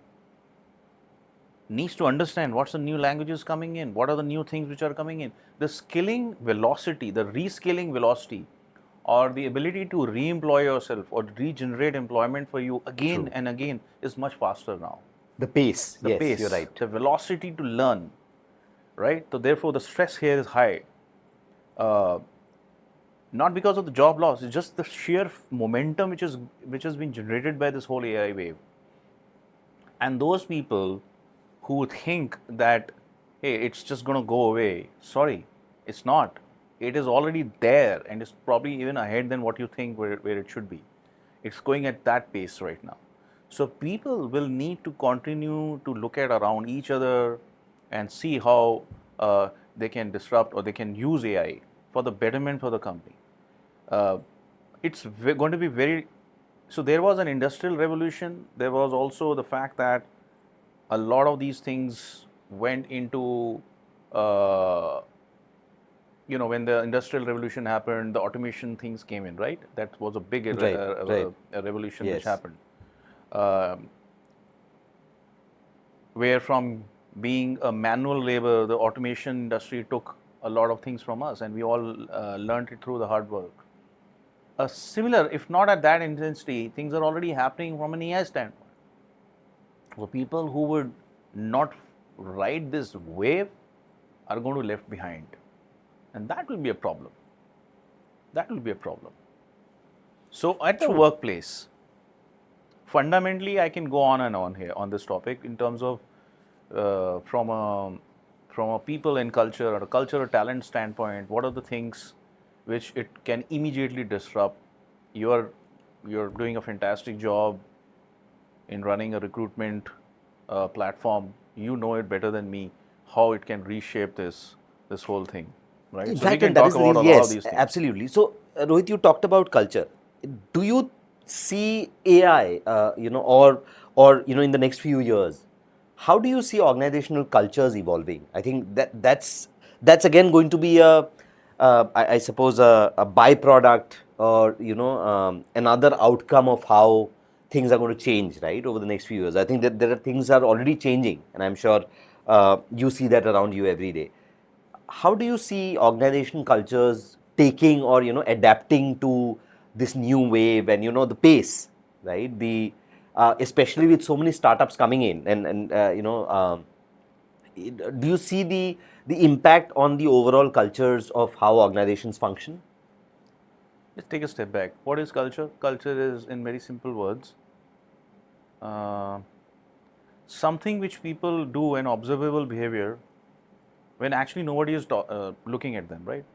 needs to understand what's the new languages coming in, what are the new things which are coming in. The skilling velocity, the reskilling velocity, or the ability to re-employ yourself or regenerate employment for you again True. and again is much faster now. The pace. The Yes, pace, you're right. the velocity to learn, right? So therefore, the stress here is high. Not because of the job loss, it's just the sheer momentum which has been generated by this whole AI wave. And those people who think that, hey, it's just going to go away, sorry, it's not. It is already there, and it's probably even ahead than what you think where it should be. It's going at that pace right now. So people will need to continue to look at around each other and see how they can disrupt or they can use AI for the betterment for the company. It's going to be very. So there was an industrial revolution. There was also the fact that a lot of these things went into, when the industrial revolution happened, the automation things came in, right? That was a big Right. revolution which Yes. happened. Um where from being a manual labor, the automation industry took a lot of things from us, and we all learned it through the hard work. A similar, if not at that intensity, things are already happening from an AI standpoint. So people who would not ride this wave are going to be left behind, and that will be a problem. That will be a problem. So at the workplace, fundamentally, I can go on and on here on this topic in terms of from a people and culture or a culture or talent standpoint. What are the things which it can immediately disrupt? You're doing a fantastic job in running a recruitment platform. You know it better than me how it can reshape this whole thing, right? In So we fact, can and that talk is the about a reason, lot of yes, these things. absolutely. So, Rohit, you talked about culture. Do you see AI, or in the next few years, how do you see organizational cultures evolving? I think that's again going to be I suppose a byproduct, or another outcome of how things are going to change, right, over the next few years. I think that there are things are already changing, and I'm sure you see that around you every day. How do you see organization cultures taking, or adapting to this new wave, and the pace, right? The Especially with so many startups coming in, and do you see the impact on the overall cultures of how organizations function? Let's take a step back. What is culture? Culture is, in very simple words, uh, something which people do, an observable behavior, when actually nobody is looking at them, right?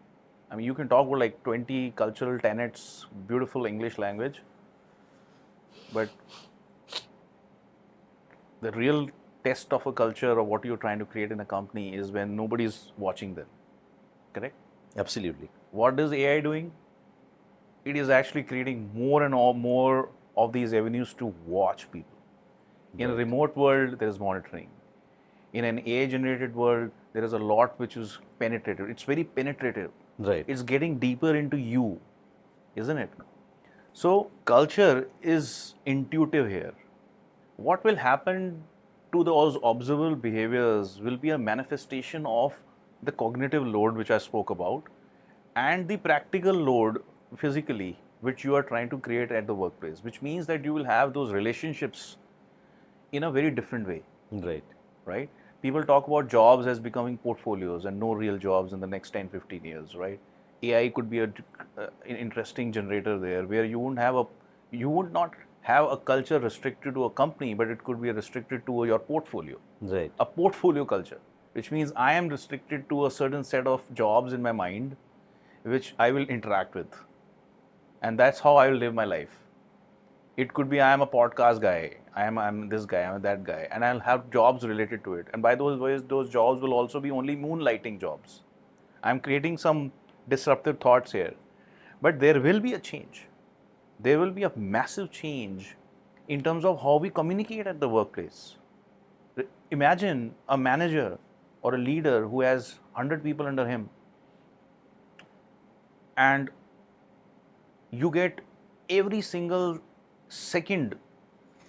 I mean, you can talk about like 20 cultural tenets, beautiful English language, but the real test of a culture or what you're trying to create in a company is when nobody's watching them, correct? Absolutely. What is AI doing? It is actually creating more and more of these avenues to watch people. In a Right. remote world, there is monitoring. In an AI-generated world, there is a lot which is penetrative. It's very penetrative. Right. It's getting deeper into you, isn't it? So culture is intuitive here. What will happen to those observable behaviors will be a manifestation of the cognitive load which I spoke about and the practical load physically which you are trying to create at the workplace, which means that you will have those relationships in a very different way, Right. right? People talk about jobs as becoming portfolios and no real jobs in the next 10, 15 years, right? AI could be an interesting generator there where you would not have a culture restricted to a company, but it could be restricted to your portfolio. Right. A portfolio culture, which means I am restricted to a certain set of jobs in my mind, which I will interact with. And that's how I will live my life. It could be I am a podcast guy, I'm this guy, I'm that guy, and I'll have jobs related to it. And by those ways, those jobs will also be only moonlighting jobs. I'm creating some disruptive thoughts here. But there will be a change. There will be a massive change in terms of how we communicate at the workplace. Imagine a manager or a leader who has 100 people under him, and you get every single second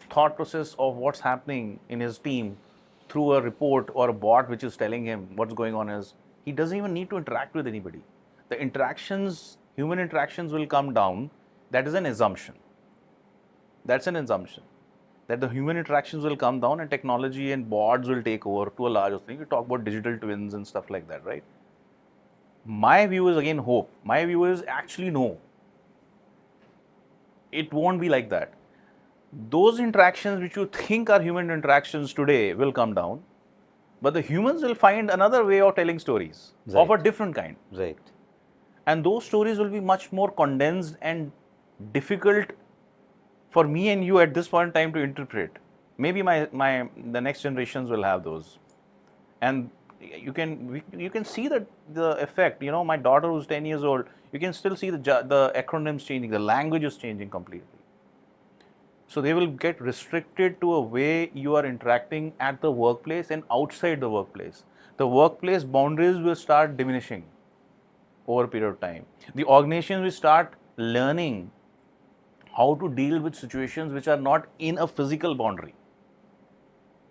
thought process of what's happening in his team through a report or a bot which is telling him what's going on. Is he doesn't even need to interact with anybody. The interactions, human interactions will come down. That is an assumption. That's an assumption that the human interactions will come down and technology and bots will take over to a larger thing. You talk about digital twins and stuff like that, right? My view is again hope. My view is actually no. It won't be like that. Those interactions which you think are human interactions today will come down, but the humans will find another way of telling stories of a Right. different kind. Right. And those stories will be much more condensed and difficult for me and you at this point in time to interpret. Maybe the next generations will have those. And you can see the effect. You know, my daughter who's 10 years old, you can still see the acronyms changing, the language is changing completely. So they will get restricted to a way you are interacting at the workplace and outside the workplace. The workplace boundaries will start diminishing over a period of time. The organization will start learning how to deal with situations which are not in a physical boundary,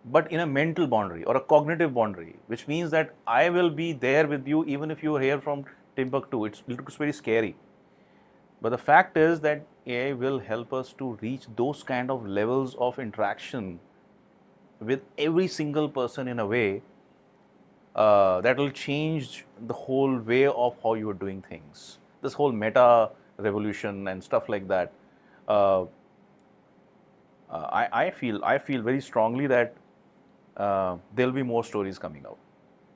but in a mental boundary or a cognitive boundary, which means that I will be there with you even if you are here from Timbuktu. It looks very scary. But the fact is that AI will help us to reach those kind of levels of interaction with every single person in a way that will change the whole way of how you are doing things. This whole meta revolution and stuff like that. Uh, I feel very strongly that there'll be more stories coming out.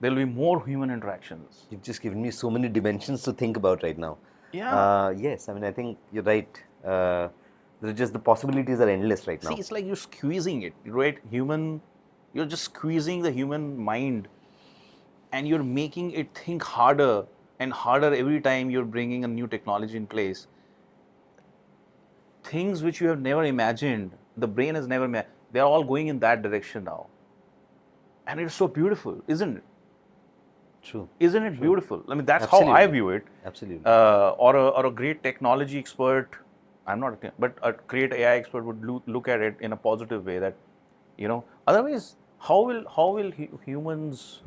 There'll be more human interactions. You've just given me so many dimensions to think about right now. Yeah. Yes, I mean, I think you're right. The possibilities are endless right now. See, it's like you're squeezing it, right? You're just squeezing the human mind, and you're making it think harder and harder every time you're bringing a new technology in place. Things which you have never imagined, the brain has never imagined, they're all going in that direction now. And it's so beautiful, isn't it? True. Isn't it beautiful? I mean, that's Absolutely. how I view it. Absolutely. Or a great technology expert, I'm not, but a great AI expert would look at it in a positive way. That, otherwise, how will humans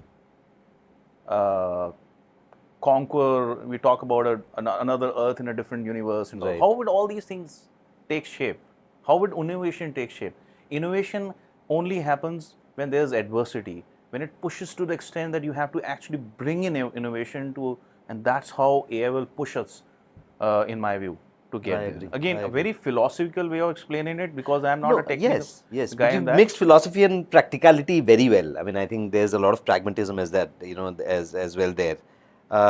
conquer? We talk about another Earth in a different universe, and Right. how would all these things take shape? How would innovation take shape? Innovation only happens when there's adversity, when it pushes to the extent that you have to actually bring in innovation to, and that's how AI will push us, in my view, to get I there. agree. Again, I a agree. very philosophical way of explaining it, because I'm not a technical yes, guy but you in that. mixed philosophy and practicality very well. I mean, I think there's a lot of pragmatism as that, as well there.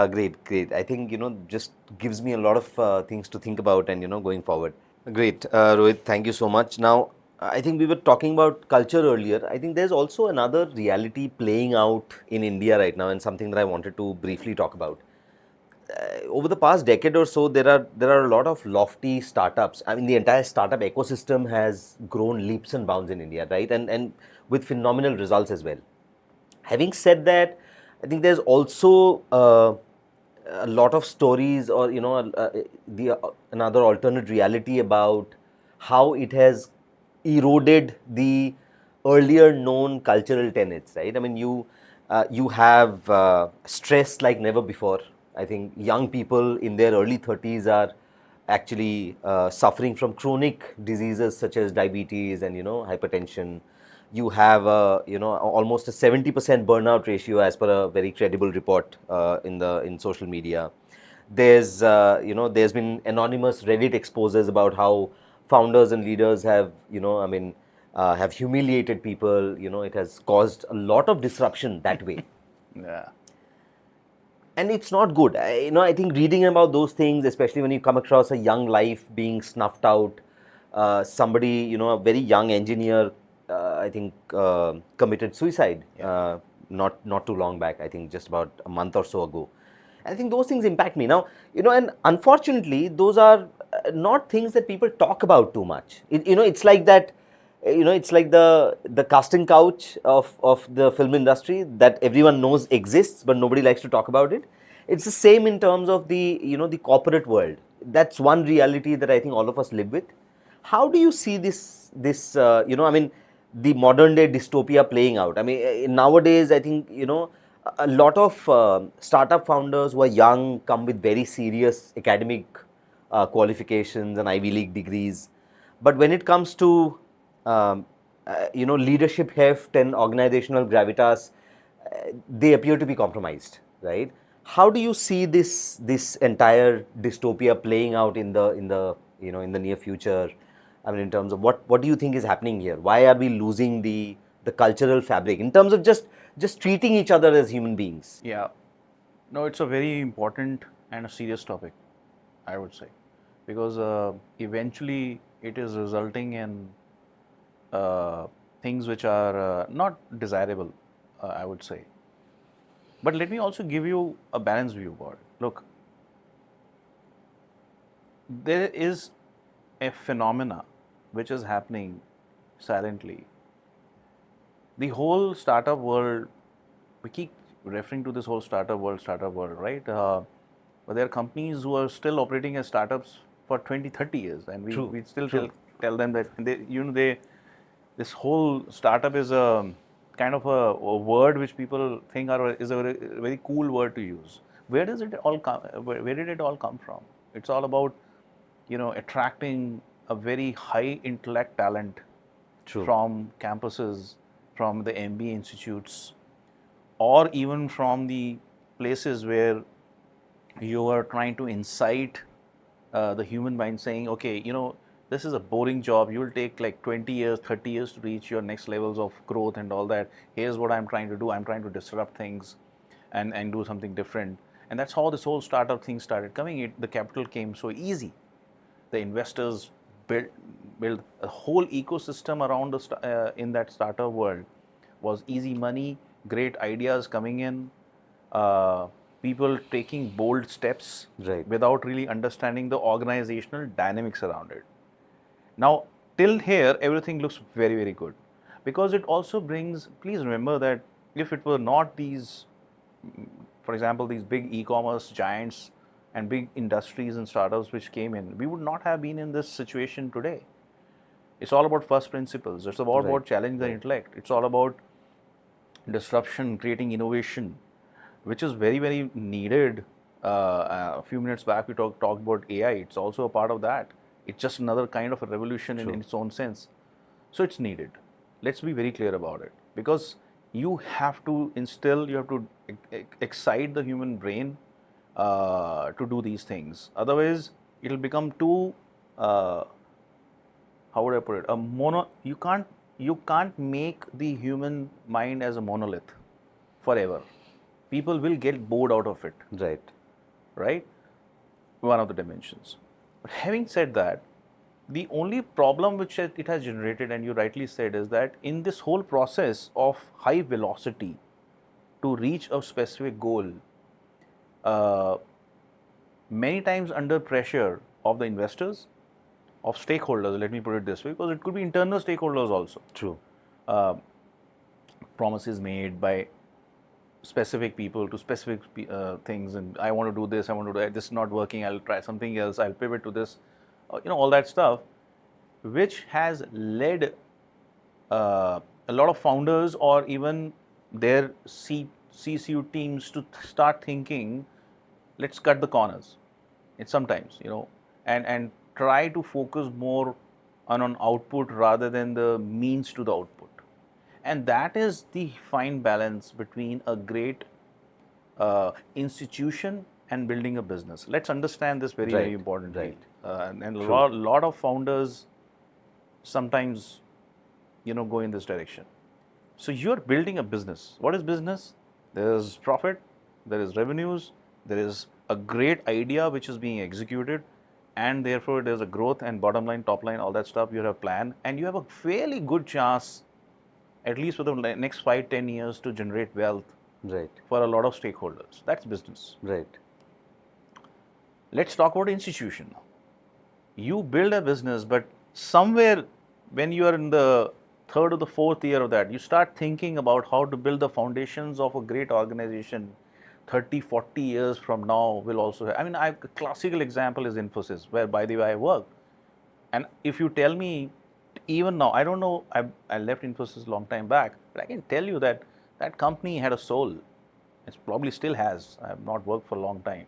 Great. I think, just gives me a lot of things to think about and, going forward. Great. Rohit, thank you so much. Now, I think we were talking about culture earlier. I think there's also another reality playing out in India right now, and something that I wanted to briefly talk about. Over the past decade or so, there are a lot of lofty startups. I mean, the entire startup ecosystem has grown leaps and bounds in India, right? And with phenomenal results as well. Having said that, I think there's also a lot of stories, or another alternate reality about how it has eroded the earlier known cultural tenets, right? I mean, you have stress like never before. I think young people in their early 30s are actually suffering from chronic diseases such as diabetes and hypertension. You have almost a 70% burnout ratio as per a very credible report in social media. There's been anonymous Reddit exposes about how founders and leaders have have humiliated people. It has caused a lot of disruption that way. Yeah. And it's not good. I think reading about those things, especially when you come across a young life being snuffed out, somebody, a very young engineer, I think committed suicide. Not too long back. I think just about a month or so ago. I think those things impact me now. And unfortunately, those are not things that people talk about too much. It's like that. It's like the casting couch of the film industry that everyone knows exists, but nobody likes to talk about it. It's the same in terms of the corporate world. That's one reality that I think all of us live with. How do you see this I mean, the modern day dystopia playing out? I mean, nowadays I think a lot of startup founders who are young come with very serious academic qualifications and Ivy League degrees, but when it comes to leadership heft and organizational gravitas, they appear to be compromised, right? How do you see this entire dystopia playing out in the near future? I mean, in terms of what do you think is happening here? Why are we losing the cultural fabric in terms of just treating each other as human beings? Yeah. No, it's a very important and a serious topic, I would say, because eventually it is resulting in things which are not desirable, I would say. But let me also give you a balanced view about it. Look, there is a phenomena which is happening silently. The whole startup world, we keep referring to this whole startup world, right? But there are companies who are still operating as startups for 20, 30 years, and True, we still true. tell them that this whole startup is a kind of a word which people think is a very cool word to use. Where does it all come? Where did it all come from? It's all about attracting a very high intellect talent True. from campuses, from the MBA institutes, or even from the places where you are trying to incite the human mind, saying, okay, this is a boring job. You will take like 20 years, 30 years to reach your next levels of growth and all that. Here's what I'm trying to do. I'm trying to disrupt things and do something different. And that's how this whole startup thing started coming. The capital came so easy. The investors built a whole ecosystem around in that startup world. Was easy money, great ideas coming in, people taking bold steps Right. without really understanding the organizational dynamics around it. Now, till here, everything looks very, very good, because it also brings, please remember that if it were not these, for example, these big e-commerce giants and big industries and startups which came in, we would not have been in this situation today. It's all about first principles. It's all about challenging the intellect. It's all about disruption, creating innovation, which is very, very needed. A few minutes back, we talked about AI. It's also a part of that. It's just another kind of a revolution in its own sense. So it's needed. Let's be very clear about it, because you have to instill, you have to excite the human brain to do these things. Otherwise, it'll become too, how would I put it? You can't make the human mind as a monolith forever. People will get bored out of it. Right? One of the dimensions. But having said that, the only problem which it has generated, and you rightly said, is that in this whole process of high velocity to reach a specific goal, many times under pressure of the investors, of stakeholders, let me put it this way, because it could be internal stakeholders also. True. Promises made by specific people to specific things, and I want to do this, I want to do that, this is not working, I'll try something else, I'll pivot to this, all that stuff, which has led a lot of founders or even their C-suite teams to start thinking, let's cut the corners. It's sometimes, and try to focus more on output rather than the means to the output. And that is the fine balance between a great institution and building a business. Let's understand this very, very importantly. And a lot of founders sometimes, go in this direction. So you're building a business. What is business? There is profit, there is revenues, there is a great idea which is being executed, and therefore there's a growth and bottom line, top line, all that stuff. You have a plan, and you have a fairly good chance, at least for the next 5-10 years, to generate wealth for a lot of stakeholders. That's business. Let's talk about institution now. You build a business, but somewhere when you are in the third or the fourth year of that, you start thinking about how to build the foundations of a great organization 30, 40 years from now will also have. A classical example is Infosys, where, by the way, I work. And if you tell me, even now, I don't know, I left Infosys a long time back, but I can tell you that that company had a soul. It probably still has. I have not worked for a long time.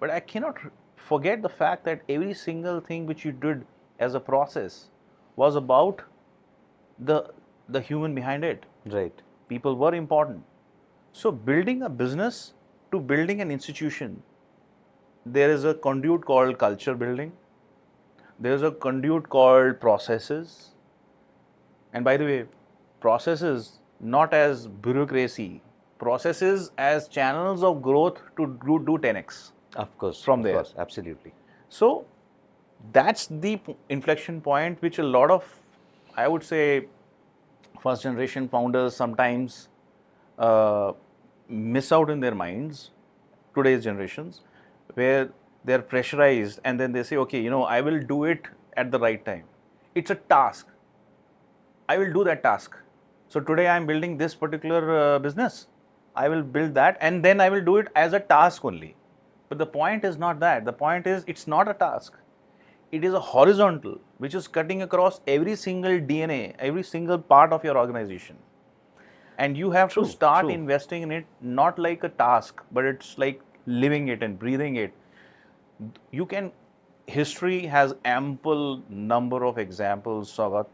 But I cannot forget the fact that every single thing which you did as a process was about the human behind it. People were important. So building a business to building an institution, there is a conduit called culture building. There is a conduit called processes. And by the way, processes not as bureaucracy, processes as channels of growth to do 10x. Of course. From there. Of course, absolutely. So that's the inflection point which a lot of, I would say, first generation founders sometimes miss out in their minds, today's generations, where they're pressurized and then they say, okay, I will do it at the right time. It's a task. I will do that task. So today I'm building this particular business. I will build that and then I will do it as a task only. But the point is not that. The point is it's not a task. it is a horizontal which is cutting across every single DNA, every single part of your organization. And you have to start true. investing in it not like a task, but it's like living it and breathing it. You can, history has ample number of examples, Sagat,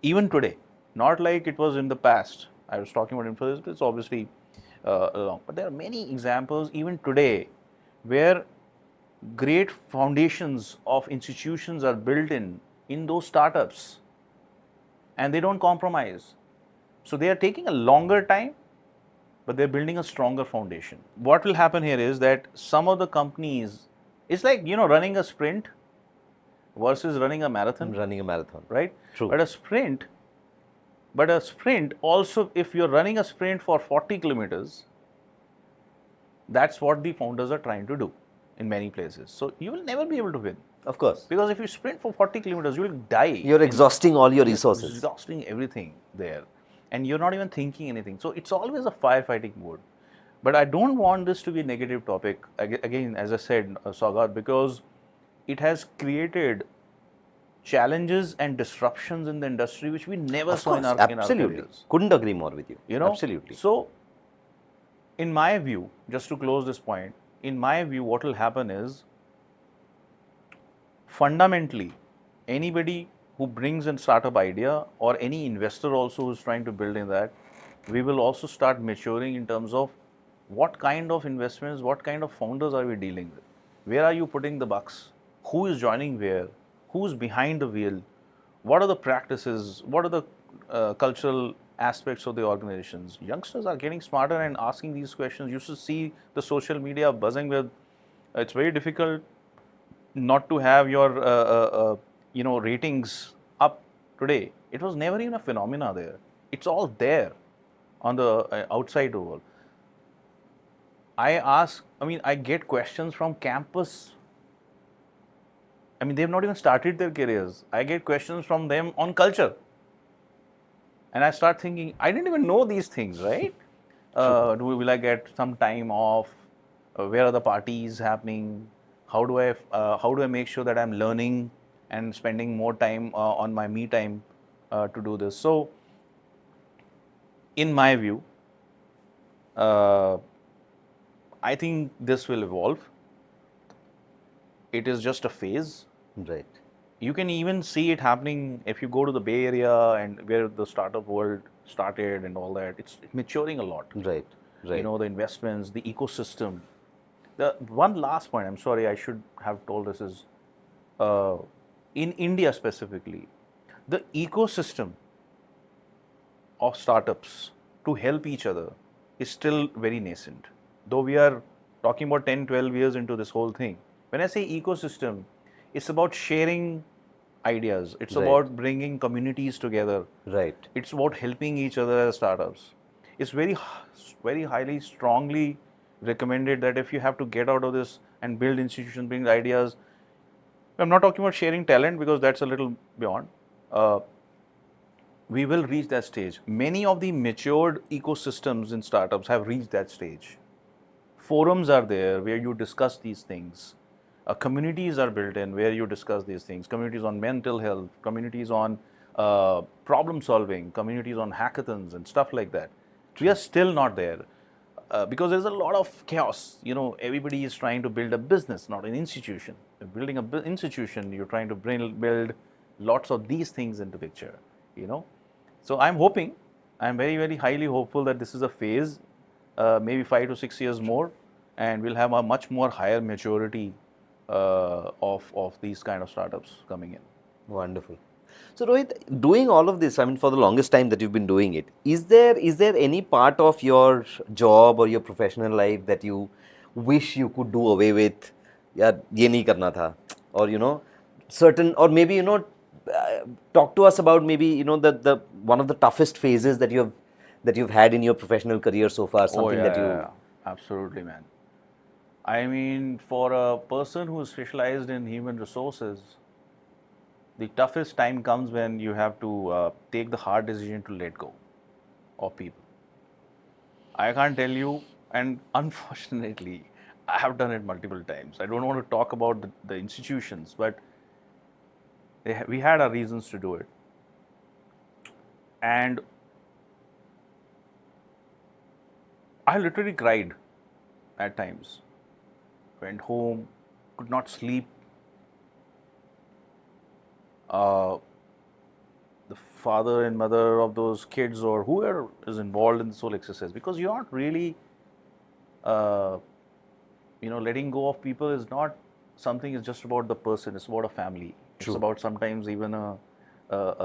even today, not like it was in the past. I was talking about Infosys, it's obviously long, but there are many examples even today where great foundations of institutions are built in those startups, and they don't compromise. So they are taking a longer time, but they're building a stronger foundation. What will happen here is that some of the companies, it's like, running a sprint versus running a marathon, Running a marathon. right? True. But a sprint also, if you're running a sprint for 40 kilometers, that's what the founders are trying to do in many places. So you will never be able to win. Of course. Because if you sprint for 40 kilometers, you will die. You're exhausting all your resources. Exhausting everything there. And you're not even thinking anything. So it's always a firefighting mode. But I don't want this to be a negative topic, again, as I said, Sagat, because it has created challenges and disruptions in the industry which we never Of saw course, in our absolutely. careers. Couldn't agree more with you. Absolutely. So, in my view, just to close this point, in my view, what will happen is, fundamentally, anybody who brings in startup idea or any investor also who's trying to build in that, we will also start maturing in terms of what kind of investments, what kind of founders are we dealing with? Where are you putting the bucks? Who is joining where? Who's behind the wheel? What are the practices? What are the cultural aspects of the organizations? Youngsters are getting smarter and asking these questions. You should see the social media buzzing with, it's very difficult not to have your ratings up today. It was never even a phenomena there. It's all there on the outside world. I get questions from campus. They've not even started their careers. I get questions from them on culture. And I start thinking, I didn't even know these things, right? Will I get some time off? Where are the parties happening? How do I make sure that I'm learning and spending more time on my me time to do this? So, in my view, I think this will evolve. It is just a phase. Right. You can even see it happening if you go to the Bay Area and where the startup world started and all that. It's maturing a lot. Right. Right. The investments, the ecosystem. The one last point, I'm sorry, I should have told this is, in India specifically, the ecosystem of startups to help each other is still very nascent. Though we are talking about 10, 12 years into this whole thing. When I say ecosystem, it's about sharing ideas. It's about bringing communities together. Right. It's about helping each other as startups. It's very, very highly, strongly recommended that if you have to get out of this and build institutions, bring ideas. I'm not talking about sharing talent because that's a little beyond. We will reach that stage. Many of the matured ecosystems in startups have reached that stage. Forums are there where you discuss these things. Communities are built in where you discuss these things. Communities on mental health, communities on problem solving, communities on hackathons and stuff like that. We are still not there because there's a lot of chaos. Everybody is trying to build a business, not an institution. You're building an institution, you're trying to build lots of these things into picture. So I'm very, very highly hopeful that this is a phase, maybe 5 to 6 years more, and we'll have a much more higher maturity of these kind of startups coming in. Wonderful. So Rohit, doing all of this, for the longest time that you've been doing it, is there any part of your job or your professional life that you wish you could do away with? Yeah, ye nahi karna tha. Or certain, or maybe talk to us about maybe the one of the toughest phases that you've had in your professional career so far. Something that you. Yeah, absolutely, man. For a person who is specialized in human resources, the toughest time comes when you have to take the hard decision to let go of people. I can't tell you, and unfortunately, I have done it multiple times. I don't want to talk about the institutions, but We had our reasons to do it. And I literally cried at times. Went home, could not sleep. The father and mother of those kids or whoever is involved in the soul exercise, because you're not really, uh, letting go of people is not something. It's just about the person. It's about a family. It's True. about sometimes even a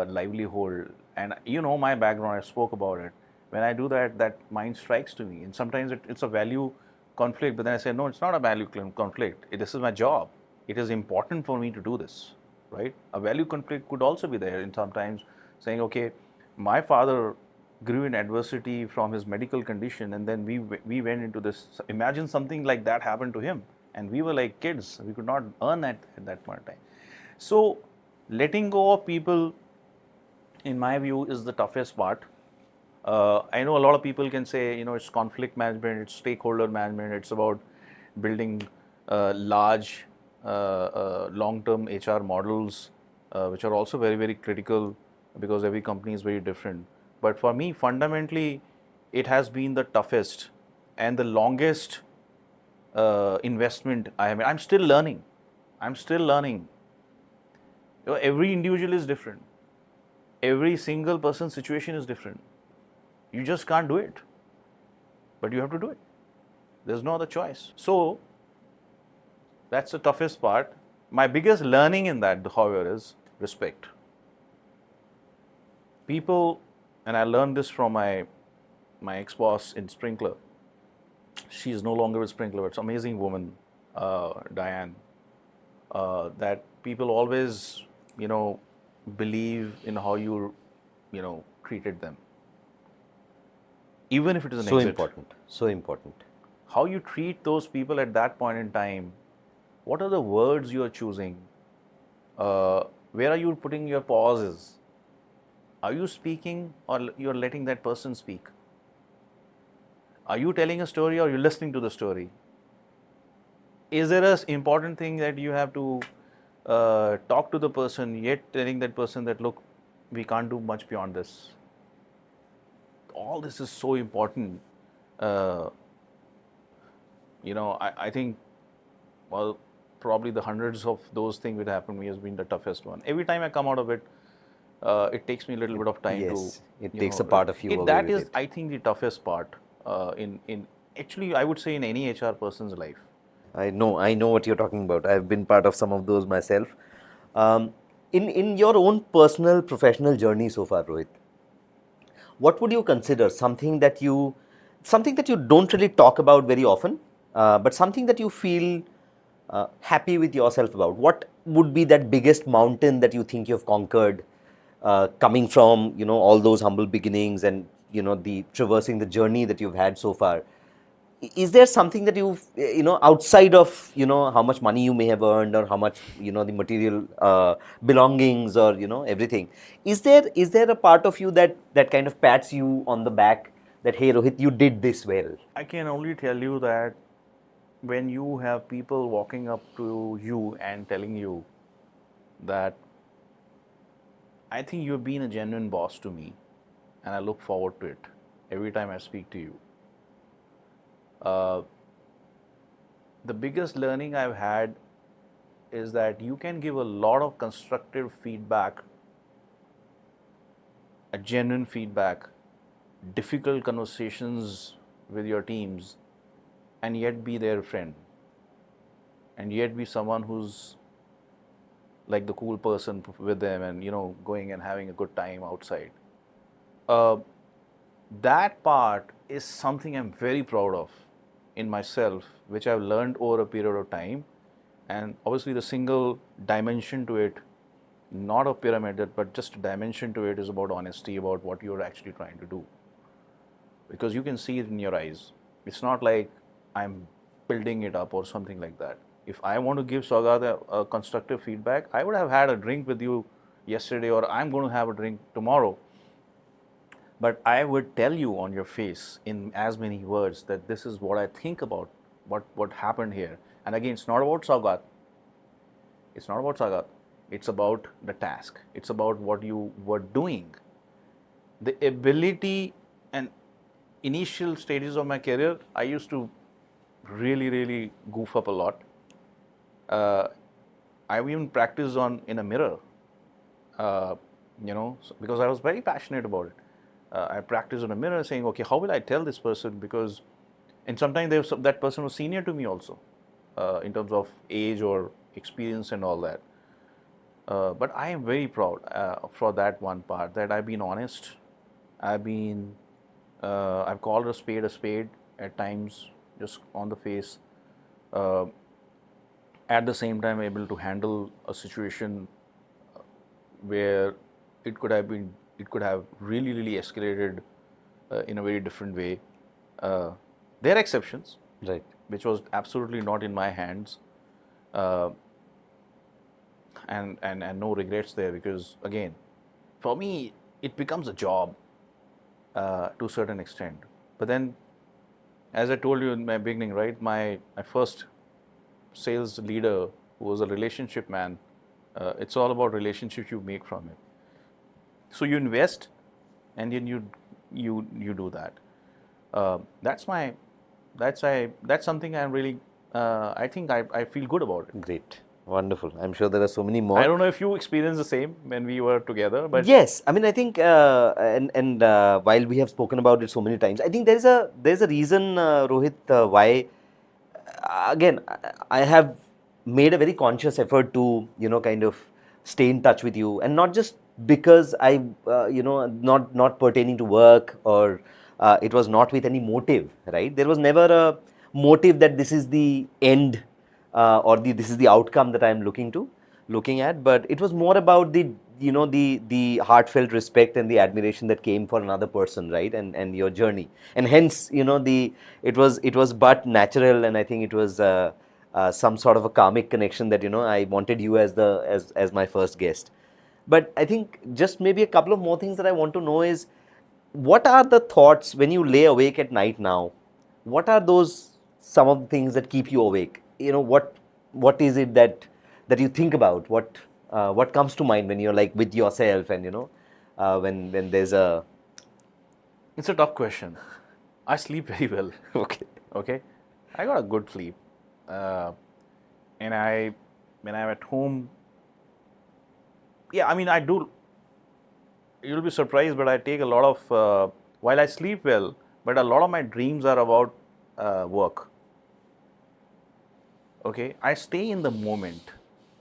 livelihood. And my background. I spoke about it. When I do that, that mind strikes to me. And sometimes it's a value conflict. But then I say, no, it's not a value conflict. This is my job. It is important for me to do this, right? A value conflict could also be there in sometimes saying, okay, my father grew in adversity from his medical condition, and then we went into this. Imagine something like that happened to him, and we were like kids. We could not earn that at that point in time. So, letting go of people, in my view, is the toughest part. I know a lot of people can say, it's conflict management, it's stakeholder management, it's about building large, long-term HR models, which are also very, very critical because every company is very different. But for me, fundamentally, it has been the toughest and the longest investment I have made. I'm still learning. I'm still learning. Every individual is different. Every single person's situation is different. You just can't do it. But you have to do it. There's no other choice. So, that's the toughest part. My biggest learning in that, however, is respect. People, and I learned this from my ex-boss in Sprinklr. She is no longer with Sprinklr, but it's an amazing woman, Diane, that people always, believe in how you, treated them. Even if it is an So exit. important. So important. How you treat those people at that point in time, what are the words you are choosing, where are you putting your pauses, are you speaking or you're letting that person speak, are you telling a story or you're listening to the story, is there an important thing that you have to talk to the person yet telling that person that, look, we can't do much beyond this. All this is so important. I think, well, probably the hundreds of those things that happened to me has been the toughest one. Every time I come out of it, it takes me a little bit of time to. Yes, it takes a part of you away That with is, it. I think, the toughest part in actually, I would say, in any HR person's life. I know what you're talking about. I've been part of some of those myself. In your own personal professional journey so far, Rohit, what would you consider something that you don't really talk about very often, but something that you feel happy with yourself about? What would be that biggest mountain that you think you've conquered, coming from all those humble beginnings and the traversing the journey that you've had so far? Is there something that you've outside of how much money you may have earned or how much the material belongings or everything, is there a part of you that kind of pats you on the back that, hey Rohit, you did this well? I can only tell you that when you have people walking up to you and telling you that, I think you've been a genuine boss to me and I look forward to it every time I speak to you. The biggest learning I've had is that you can give a lot of constructive feedback, a genuine feedback, difficult conversations with your teams, and yet be their friend, and yet be someone who's like the cool person with them and going and having a good time outside. That part is something I'm very proud of in myself, which I've learned over a period of time. And obviously the single dimension to it, not a pyramid, but just a dimension to it, is about honesty, about what you're actually trying to do. Because you can see it in your eyes. It's not like I'm building it up or something like that. If I want to give Saugata a constructive feedback, I would have had a drink with you yesterday, or I'm going to have a drink tomorrow. But I would tell you on your face in as many words that this is what I think about what happened here. And again, it's not about Saugat. It's not about Saugat. It's about the task. It's about what you were doing. The ability and initial stages of my career, I used to really, really goof up a lot. I even practiced in a mirror, uh, because I was very passionate about it. I practiced on a mirror saying, okay, how will I tell this person? Because, and sometimes that person was senior to me also, in terms of age or experience and all that. But I am very proud for that one part, that I've been honest. I've called a spade at times, just on the face. Uh, at the same time, able to handle a situation where it could have really, really escalated in a very different way. There are exceptions, Right. which was absolutely not in my hands, uh, and no regrets there, because again, for me, it becomes a job to a certain extent. But then, as I told you in my beginning, right, my first sales leader, who was a relationship man, it's all about relationships you make from it. So you invest, and then you do that. That's something I'm really, I think I feel good about it. Great. Wonderful. I'm sure there are so many more. I don't know if you experienced the same when we were together, but Yes, I mean, I think, and while we have spoken about it so many times, I think there's a reason, Rohit, why. Again, I have made a very conscious effort to, kind of stay in touch with you, and not just because not pertaining to work, or it was not with any motive, right? There was never a motive that this is the end, or this is the outcome that I'm looking at, but it was more about the heartfelt respect and the admiration that came for another person, right? And your journey, and hence, it was but natural, and I think it was some sort of a karmic connection that, I wanted you as my first guest. But I think just maybe a couple of more things that I want to know is, what are the thoughts when you lay awake at night now? What are those some of the things that keep you awake? What is it that you think about? What comes to mind when you're like with yourself, and when there's a it's a tough question. I sleep very well. okay. Okay, I got a good sleep, and when I'm at home, yeah, I mean, I do. You'll be surprised, but I take a lot of, while I sleep well, but a lot of my dreams are about work. Okay, I stay in the moment,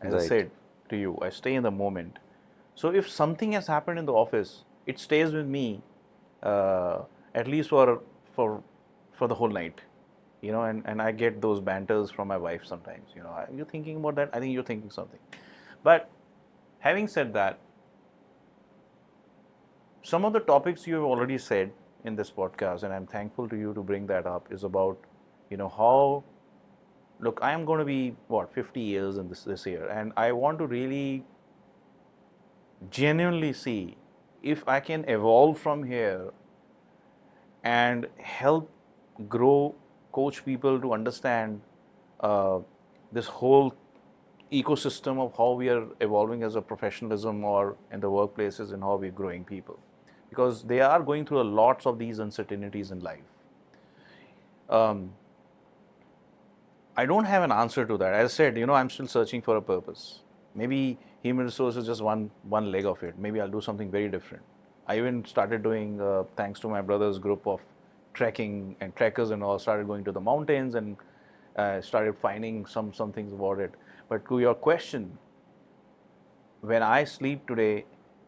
as I Right. said to you. I stay in the moment. So if something has happened in the office, it stays with me, at least for the whole night. And I get those banters from my wife sometimes. Are you thinking about that? I think you're thinking something. But having said that, some of the topics you have already said in this podcast, and I'm thankful to you to bring that up, is about, how, look, I am going to be, 50 years in this year, and I want to really genuinely see if I can evolve from here and help grow, coach people to understand this whole ecosystem of how we are evolving as a professionalism or in the workplaces, and how we're growing people, because they are going through lots of these uncertainties in life. I don't have an answer to that. As I said, I'm still searching for a purpose. Maybe human resources is just one leg of it. Maybe I'll do something very different. I even started doing, thanks to my brother's group of trekking and trekkers and all, started going to the mountains, and started finding some things about it. But to your question, when I sleep today,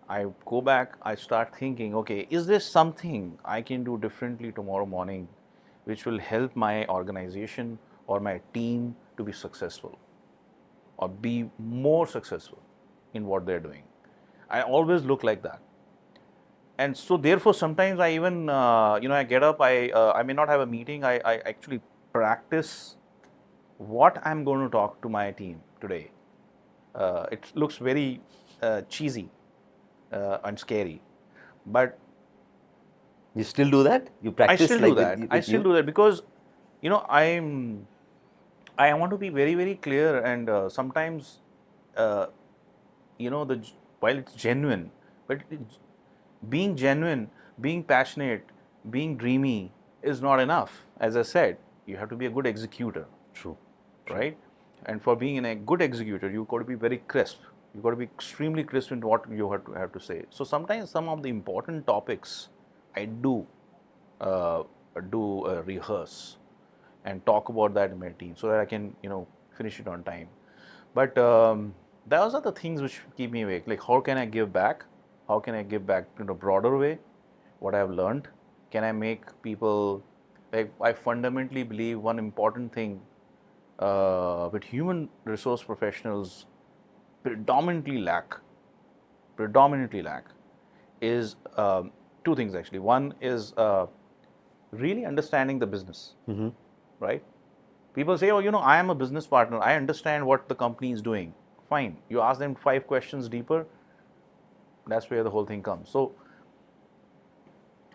I go back, I start thinking, okay, is there something I can do differently tomorrow morning which will help my organization or my team to be successful, or be more successful in what they're doing? I always look like that. And so therefore, sometimes I even, I get up, I may not have a meeting, I actually practice what I'm going to talk to my team today. It looks very cheesy and scary, but You still do that? You I practice still like do that. I still do that because, I want to be very, very clear, and sometimes while it's genuine, but being genuine, being passionate, being dreamy is not enough. As I said, you have to be a good executor. True. Right? And for being a good executor, you've got to be very crisp. You've got to be extremely crisp in what you have to say. So sometimes some of the important topics I uh, do rehearse and talk about that in my team so that I can finish it on time. But those are the things which keep me awake. Like, how can I give back? How can I give back in a broader way? What I've learned? Can I make people, like, I fundamentally believe one important thing with human resource professionals predominantly lack is two things actually. One is really understanding the business, right? People say, oh, I am a business partner. I understand what the company is doing. Fine. You ask them 5 questions deeper, that's where the whole thing comes. So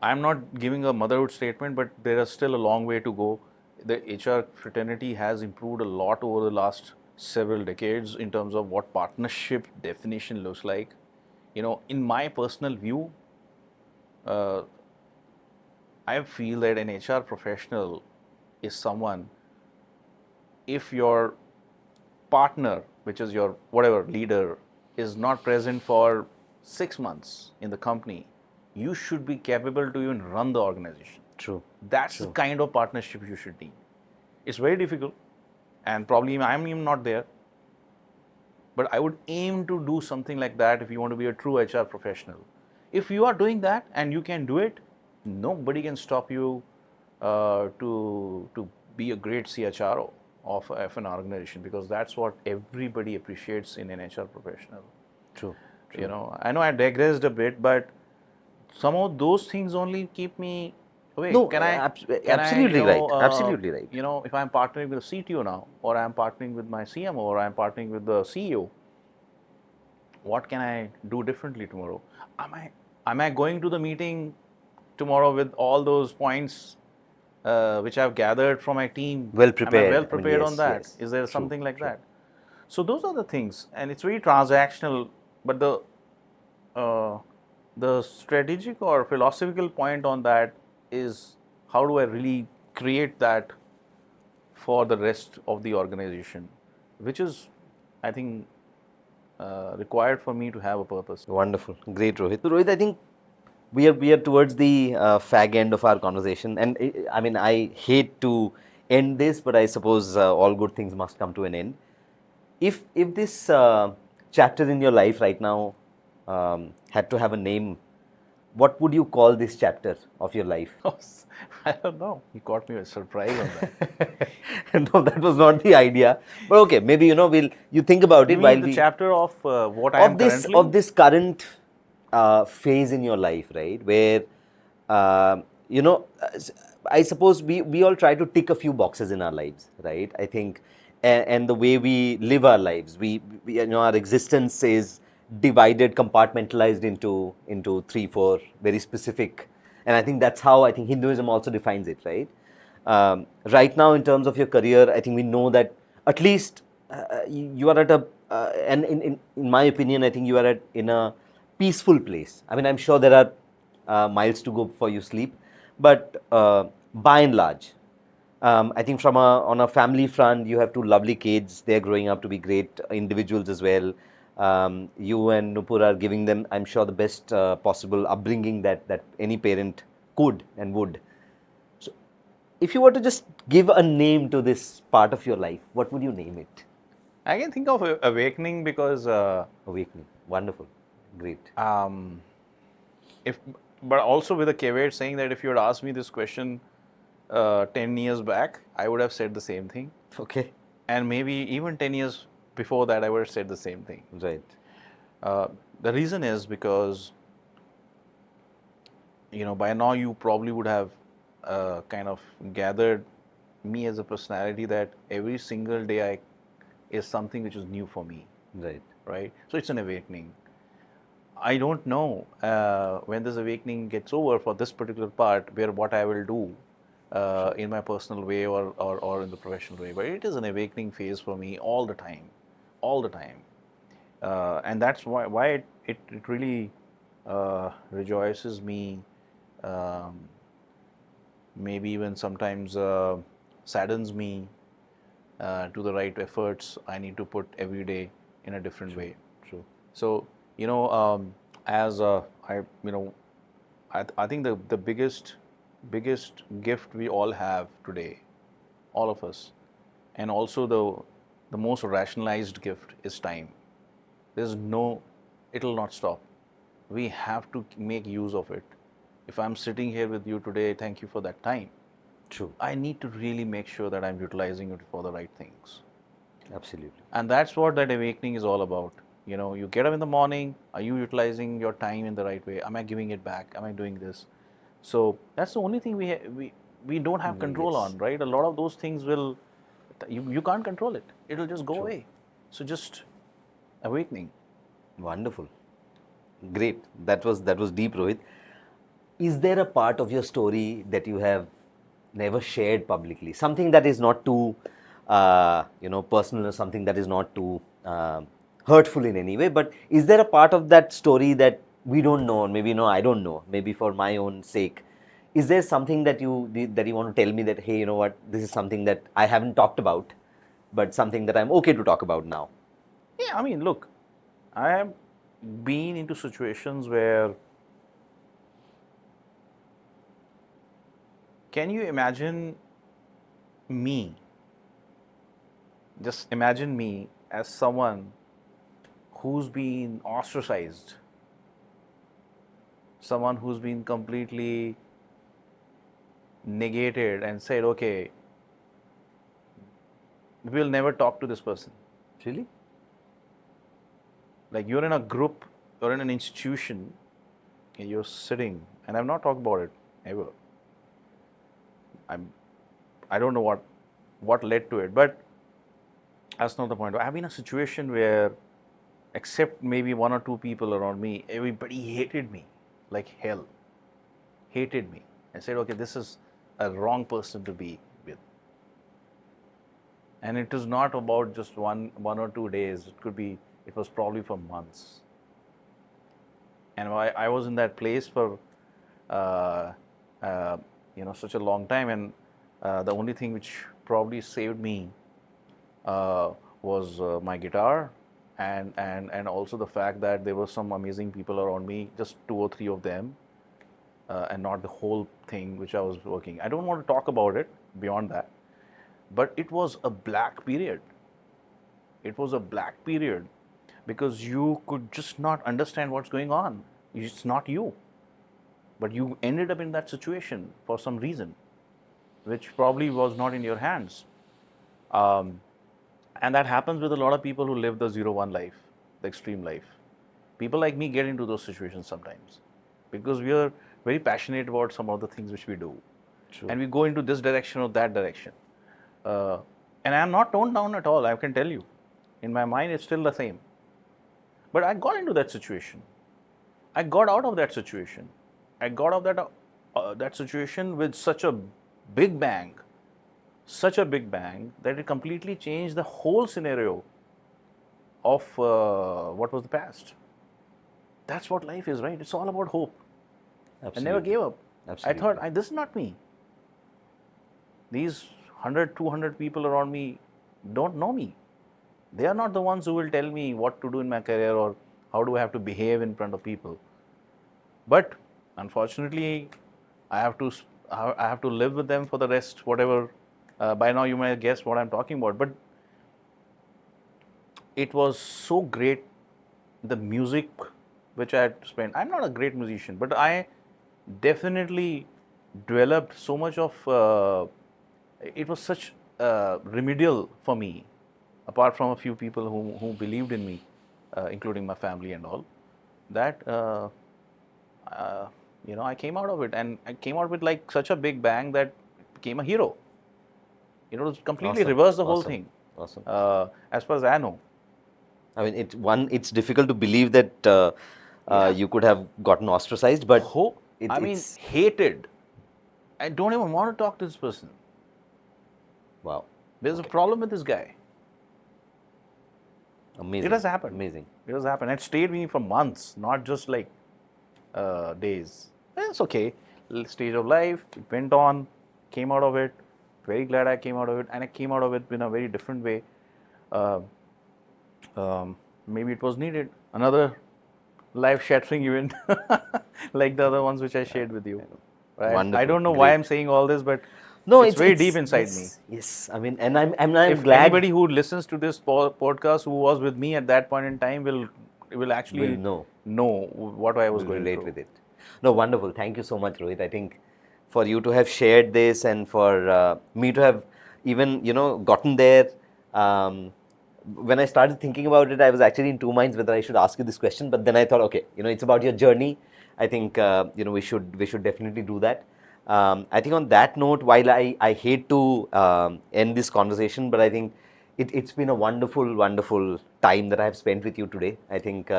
I'm not giving a motherhood statement, but there is still a long way to go. The HR fraternity has improved a lot over the last several decades in terms of what partnership definition looks like. In my personal view, I feel that an HR professional is someone, if your partner, which is your whatever leader, is not present for 6 months in the company, you should be capable to even run the organization. True. That's the kind of partnership you should need. It's very difficult, and probably I'm even not there. But I would aim to do something like that if you want to be a true HR professional. If you are doing that and you can do it, nobody can stop you to be a great CHRO of an organization, because that's what everybody appreciates in an HR professional. True. I know I digressed a bit, but some of those things only keep me awake. No, can I absolutely right. Absolutely right. If I'm partnering with a CTO now, or I'm partnering with my CMO, or I'm partnering with the CEO, what can I do differently tomorrow? Am I going to the meeting tomorrow with all those points which I've gathered from my team? Well prepared. Am I well prepared on that? Yes. Is there True, something like true. that? So those are the things, and it's very transactional. But the strategic or philosophical point on that is, how do I really create that for the rest of the organization, which is, I think, required for me to have a purpose. Wonderful. Great, Rohit. So, Rohit, I think we are towards the fag end of our conversation, and I mean, I hate to end this, but I suppose all good things must come to an end. If this chapter in your life right now had to have a name, what would you call this chapter of your life? I don't know. You caught me a surprise on that. No, that was not the idea. But okay, maybe you think about You it while mean the we chapter of what I am currently? of this current phase in your life, right? Where you know, I suppose we all try to tick a few boxes in our lives, right? I think, and the way we live our lives, we our existence is divided, compartmentalized into 3, 4 very specific, and I think that's how I think Hinduism also defines it, right? Right now, in terms of your career, I think we know that at least you are at a, and in my opinion, I think you are in a peaceful place. I mean, I'm sure there are miles to go before you sleep, but by and large, I think on a family front, you have 2 lovely kids. They're growing up to be great individuals as well. You and Nupur are giving them, I'm sure, the best possible upbringing that any parent could and would. So, if you were to just give a name to this part of your life, what would you name it? I can think of awakening, because Awakening. Wonderful. Great. but also with a caveat saying that if you had asked me this question 10 years back, I would have said the same thing. Okay. And maybe even 10 years before that, I would have said the same thing. Right. The reason is because, by now you probably would have kind of gathered me as a personality, that every single day is something which is new for me. Right. Right? So it's an awakening. I don't know when this awakening gets over for this particular part, what I will do in my personal way or in the professional way. But it is an awakening phase for me all the time. And that's why it really rejoices me, um, maybe even sometimes saddens me to the right efforts I need to put every day in a different way. True. So, as I think the biggest gift we all have today, all of us, and also the most rationalized gift is time. There's no, it'll not stop. We have to make use of it. If I'm sitting here with you today, thank you for that time. True. I need to really make sure that I'm utilizing it for the right things. Absolutely. And that's what that awakening is all about. You get up in the morning, are you utilizing your time in the right way? Am I giving it back? Am I doing this? So that's the only thing we don't have control Yes. on, right? A lot of those things you can't control it. It'll just go True. away. So just awakening. Wonderful. Great. That was deep, Rohit. Is there a part of your story that you have never shared publicly? Something that is not too, personal, or something that is not too hurtful in any way. But is there a part of that story that we don't know, or maybe I don't know, maybe for my own sake? Is there something that you want to tell me that, hey, you know what, this is something that I haven't talked about, but something that I'm okay to talk about now? Yeah, I mean, look, I have been into situations where, can you imagine me? Just imagine me as someone who's been ostracized, someone who's been completely negated and said, okay, we'll never talk to this person. Really? Like you're in a group, you're in an institution, and you're sitting, and I've not talked about it ever. I don't know what led to it, but that's not the point. I've been in a situation where, except maybe one or two people around me, everybody hated me like hell. Hated me and said, okay, this is a wrong person to be with. And it is not about just one or 2 days. It was probably for months. And I was in that place for such a long time, and the only thing which probably saved me was my guitar, and also the fact that there were some amazing people around me, just 2 or 3 of them, and not the whole thing which I was working. I don't want to talk about it beyond that, but it was a black period. It was a black period because you could just not understand what's going on. It's not you. But you ended up in that situation for some reason, which probably was not in your hands. And that happens with a lot of people who live the 0-1 life, the extreme life. People like me get into those situations sometimes because we are very passionate about some of the things which we do. True. And we go into this direction or that direction. And I am not toned down at all, I can tell you. In my mind, it's still the same. But I got into that situation. I got out of that situation. I got out of that situation with such a big bang that it completely changed the whole scenario of what was the past. That's what life is, right? It's all about hope. Absolutely. I never gave up. Absolutely. I thought, this is not me. These 100, 200 people around me don't know me. They are not the ones who will tell me what to do in my career or how do I have to behave in front of people. But unfortunately, I have to live with them for the rest, whatever. By now you might have guessed what I'm talking about. But it was so great, the music which I had spent. I'm not a great musician, but I definitely developed so much of, it was such remedial for me, apart from a few people who believed in me, including my family and all, that I came out of it, and I came out with like such a big bang that I became a hero. It completely Awesome. reversed the whole Awesome. thing. Awesome. As far as I know. I mean, it's difficult to believe that Yeah. you could have gotten ostracized, but it's hated. I don't even want to talk to this person. Wow. There's a problem with this guy. Amazing. It has happened. Amazing. It has happened. It stayed with me for months, not just like days. It's okay. Little stage of life. It went on. Came out of it. Very glad I came out of it, and I came out of it in a very different way. Uh, Maybe it was needed. Another life-shattering event, like the other ones which I shared with you. Right? I Wonderful, don't know why great. I'm saying all this, but No, it's very deep inside yes, me. Yes, I mean, and I'm If glad anybody who listens to this podcast who was with me at that point in time will actually will know what I was will going relate through. with it. No, wonderful. Thank you so much, Rohit. I think for you to have shared this and for me to have even gotten there. When I started thinking about it, I was actually in two minds whether I should ask you this question. But then I thought, okay, it's about your journey. I think we should definitely do that. I think on that note, while I hate to end this conversation, but I think it's been a wonderful, wonderful time that I have spent with you today. I think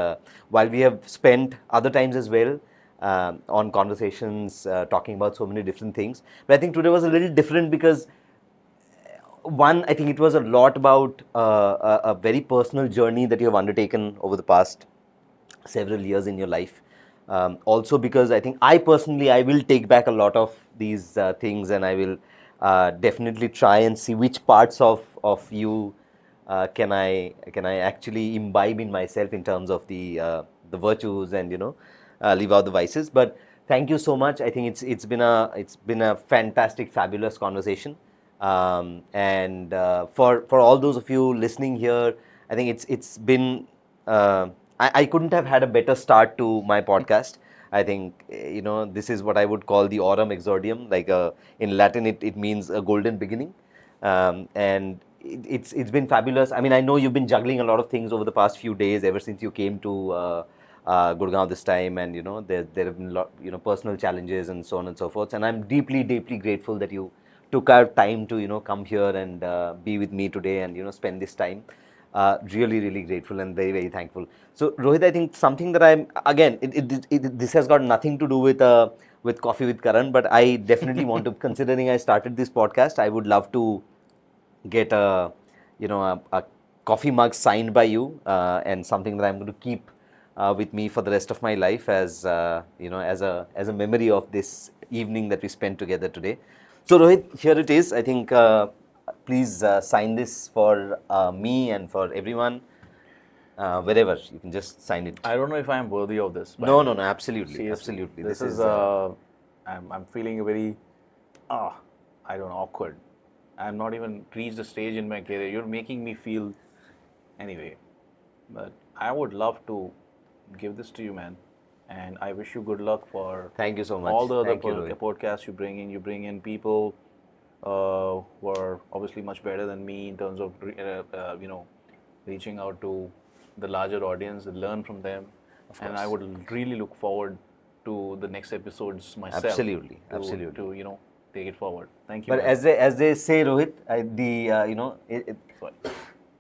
while we have spent other times as well on conversations, talking about so many different things, but I think today was a little different because one, I think it was a lot about a very personal journey that you have undertaken over the past several years in your life. Also because I think I personally, I will take back a lot of these things, and I will definitely try and see which parts of you can I actually imbibe in myself in terms of the virtues, and leave out the vices. But thank you so much. I think it's been a fantastic, fabulous conversation. And for all those of you listening here, I think it's been I couldn't have had a better start to my podcast. I think this is what I would call the aurum exordium. Like in Latin, it means a golden beginning, and it's been fabulous. I mean, I know you've been juggling a lot of things over the past few days, ever since you came to Gurgaon this time, and there have been personal challenges and so on and so forth. And I'm deeply, deeply grateful that you took out time to come here and be with me today and spend this time. Really, really grateful and very, very thankful. So Rohit, I think something that I'm again, this has got nothing to do with Coffee with Karan, but I definitely want to, considering I started this podcast, I would love to get a coffee mug signed by you, and something that I'm going to keep with me for the rest of my life as as a memory of this evening that we spent together today. So Rohit, here it is. I think please sign this for me and for everyone. Wherever you can just sign it. I don't know if I am worthy of this. By No, the no, way. no, absolutely, Seriously, absolutely. This is I'm feeling very I don't know, awkward. I'm not even reached a stage in my career. You're making me feel anyway. But I would love to give this to you, man. And I wish you good luck for Thank you so much. all the other Thank you, Rohit. podcasts you bring in. You bring in people who are obviously much better than me in terms of reaching out to the larger audience and learn from them. And I would really look forward to the next episodes myself. Absolutely, to, absolutely. To take it forward. Thank you. But man. as they say, Rohit, Sorry.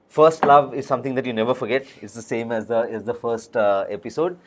first love is something that you never forget. It's the same as the first episode.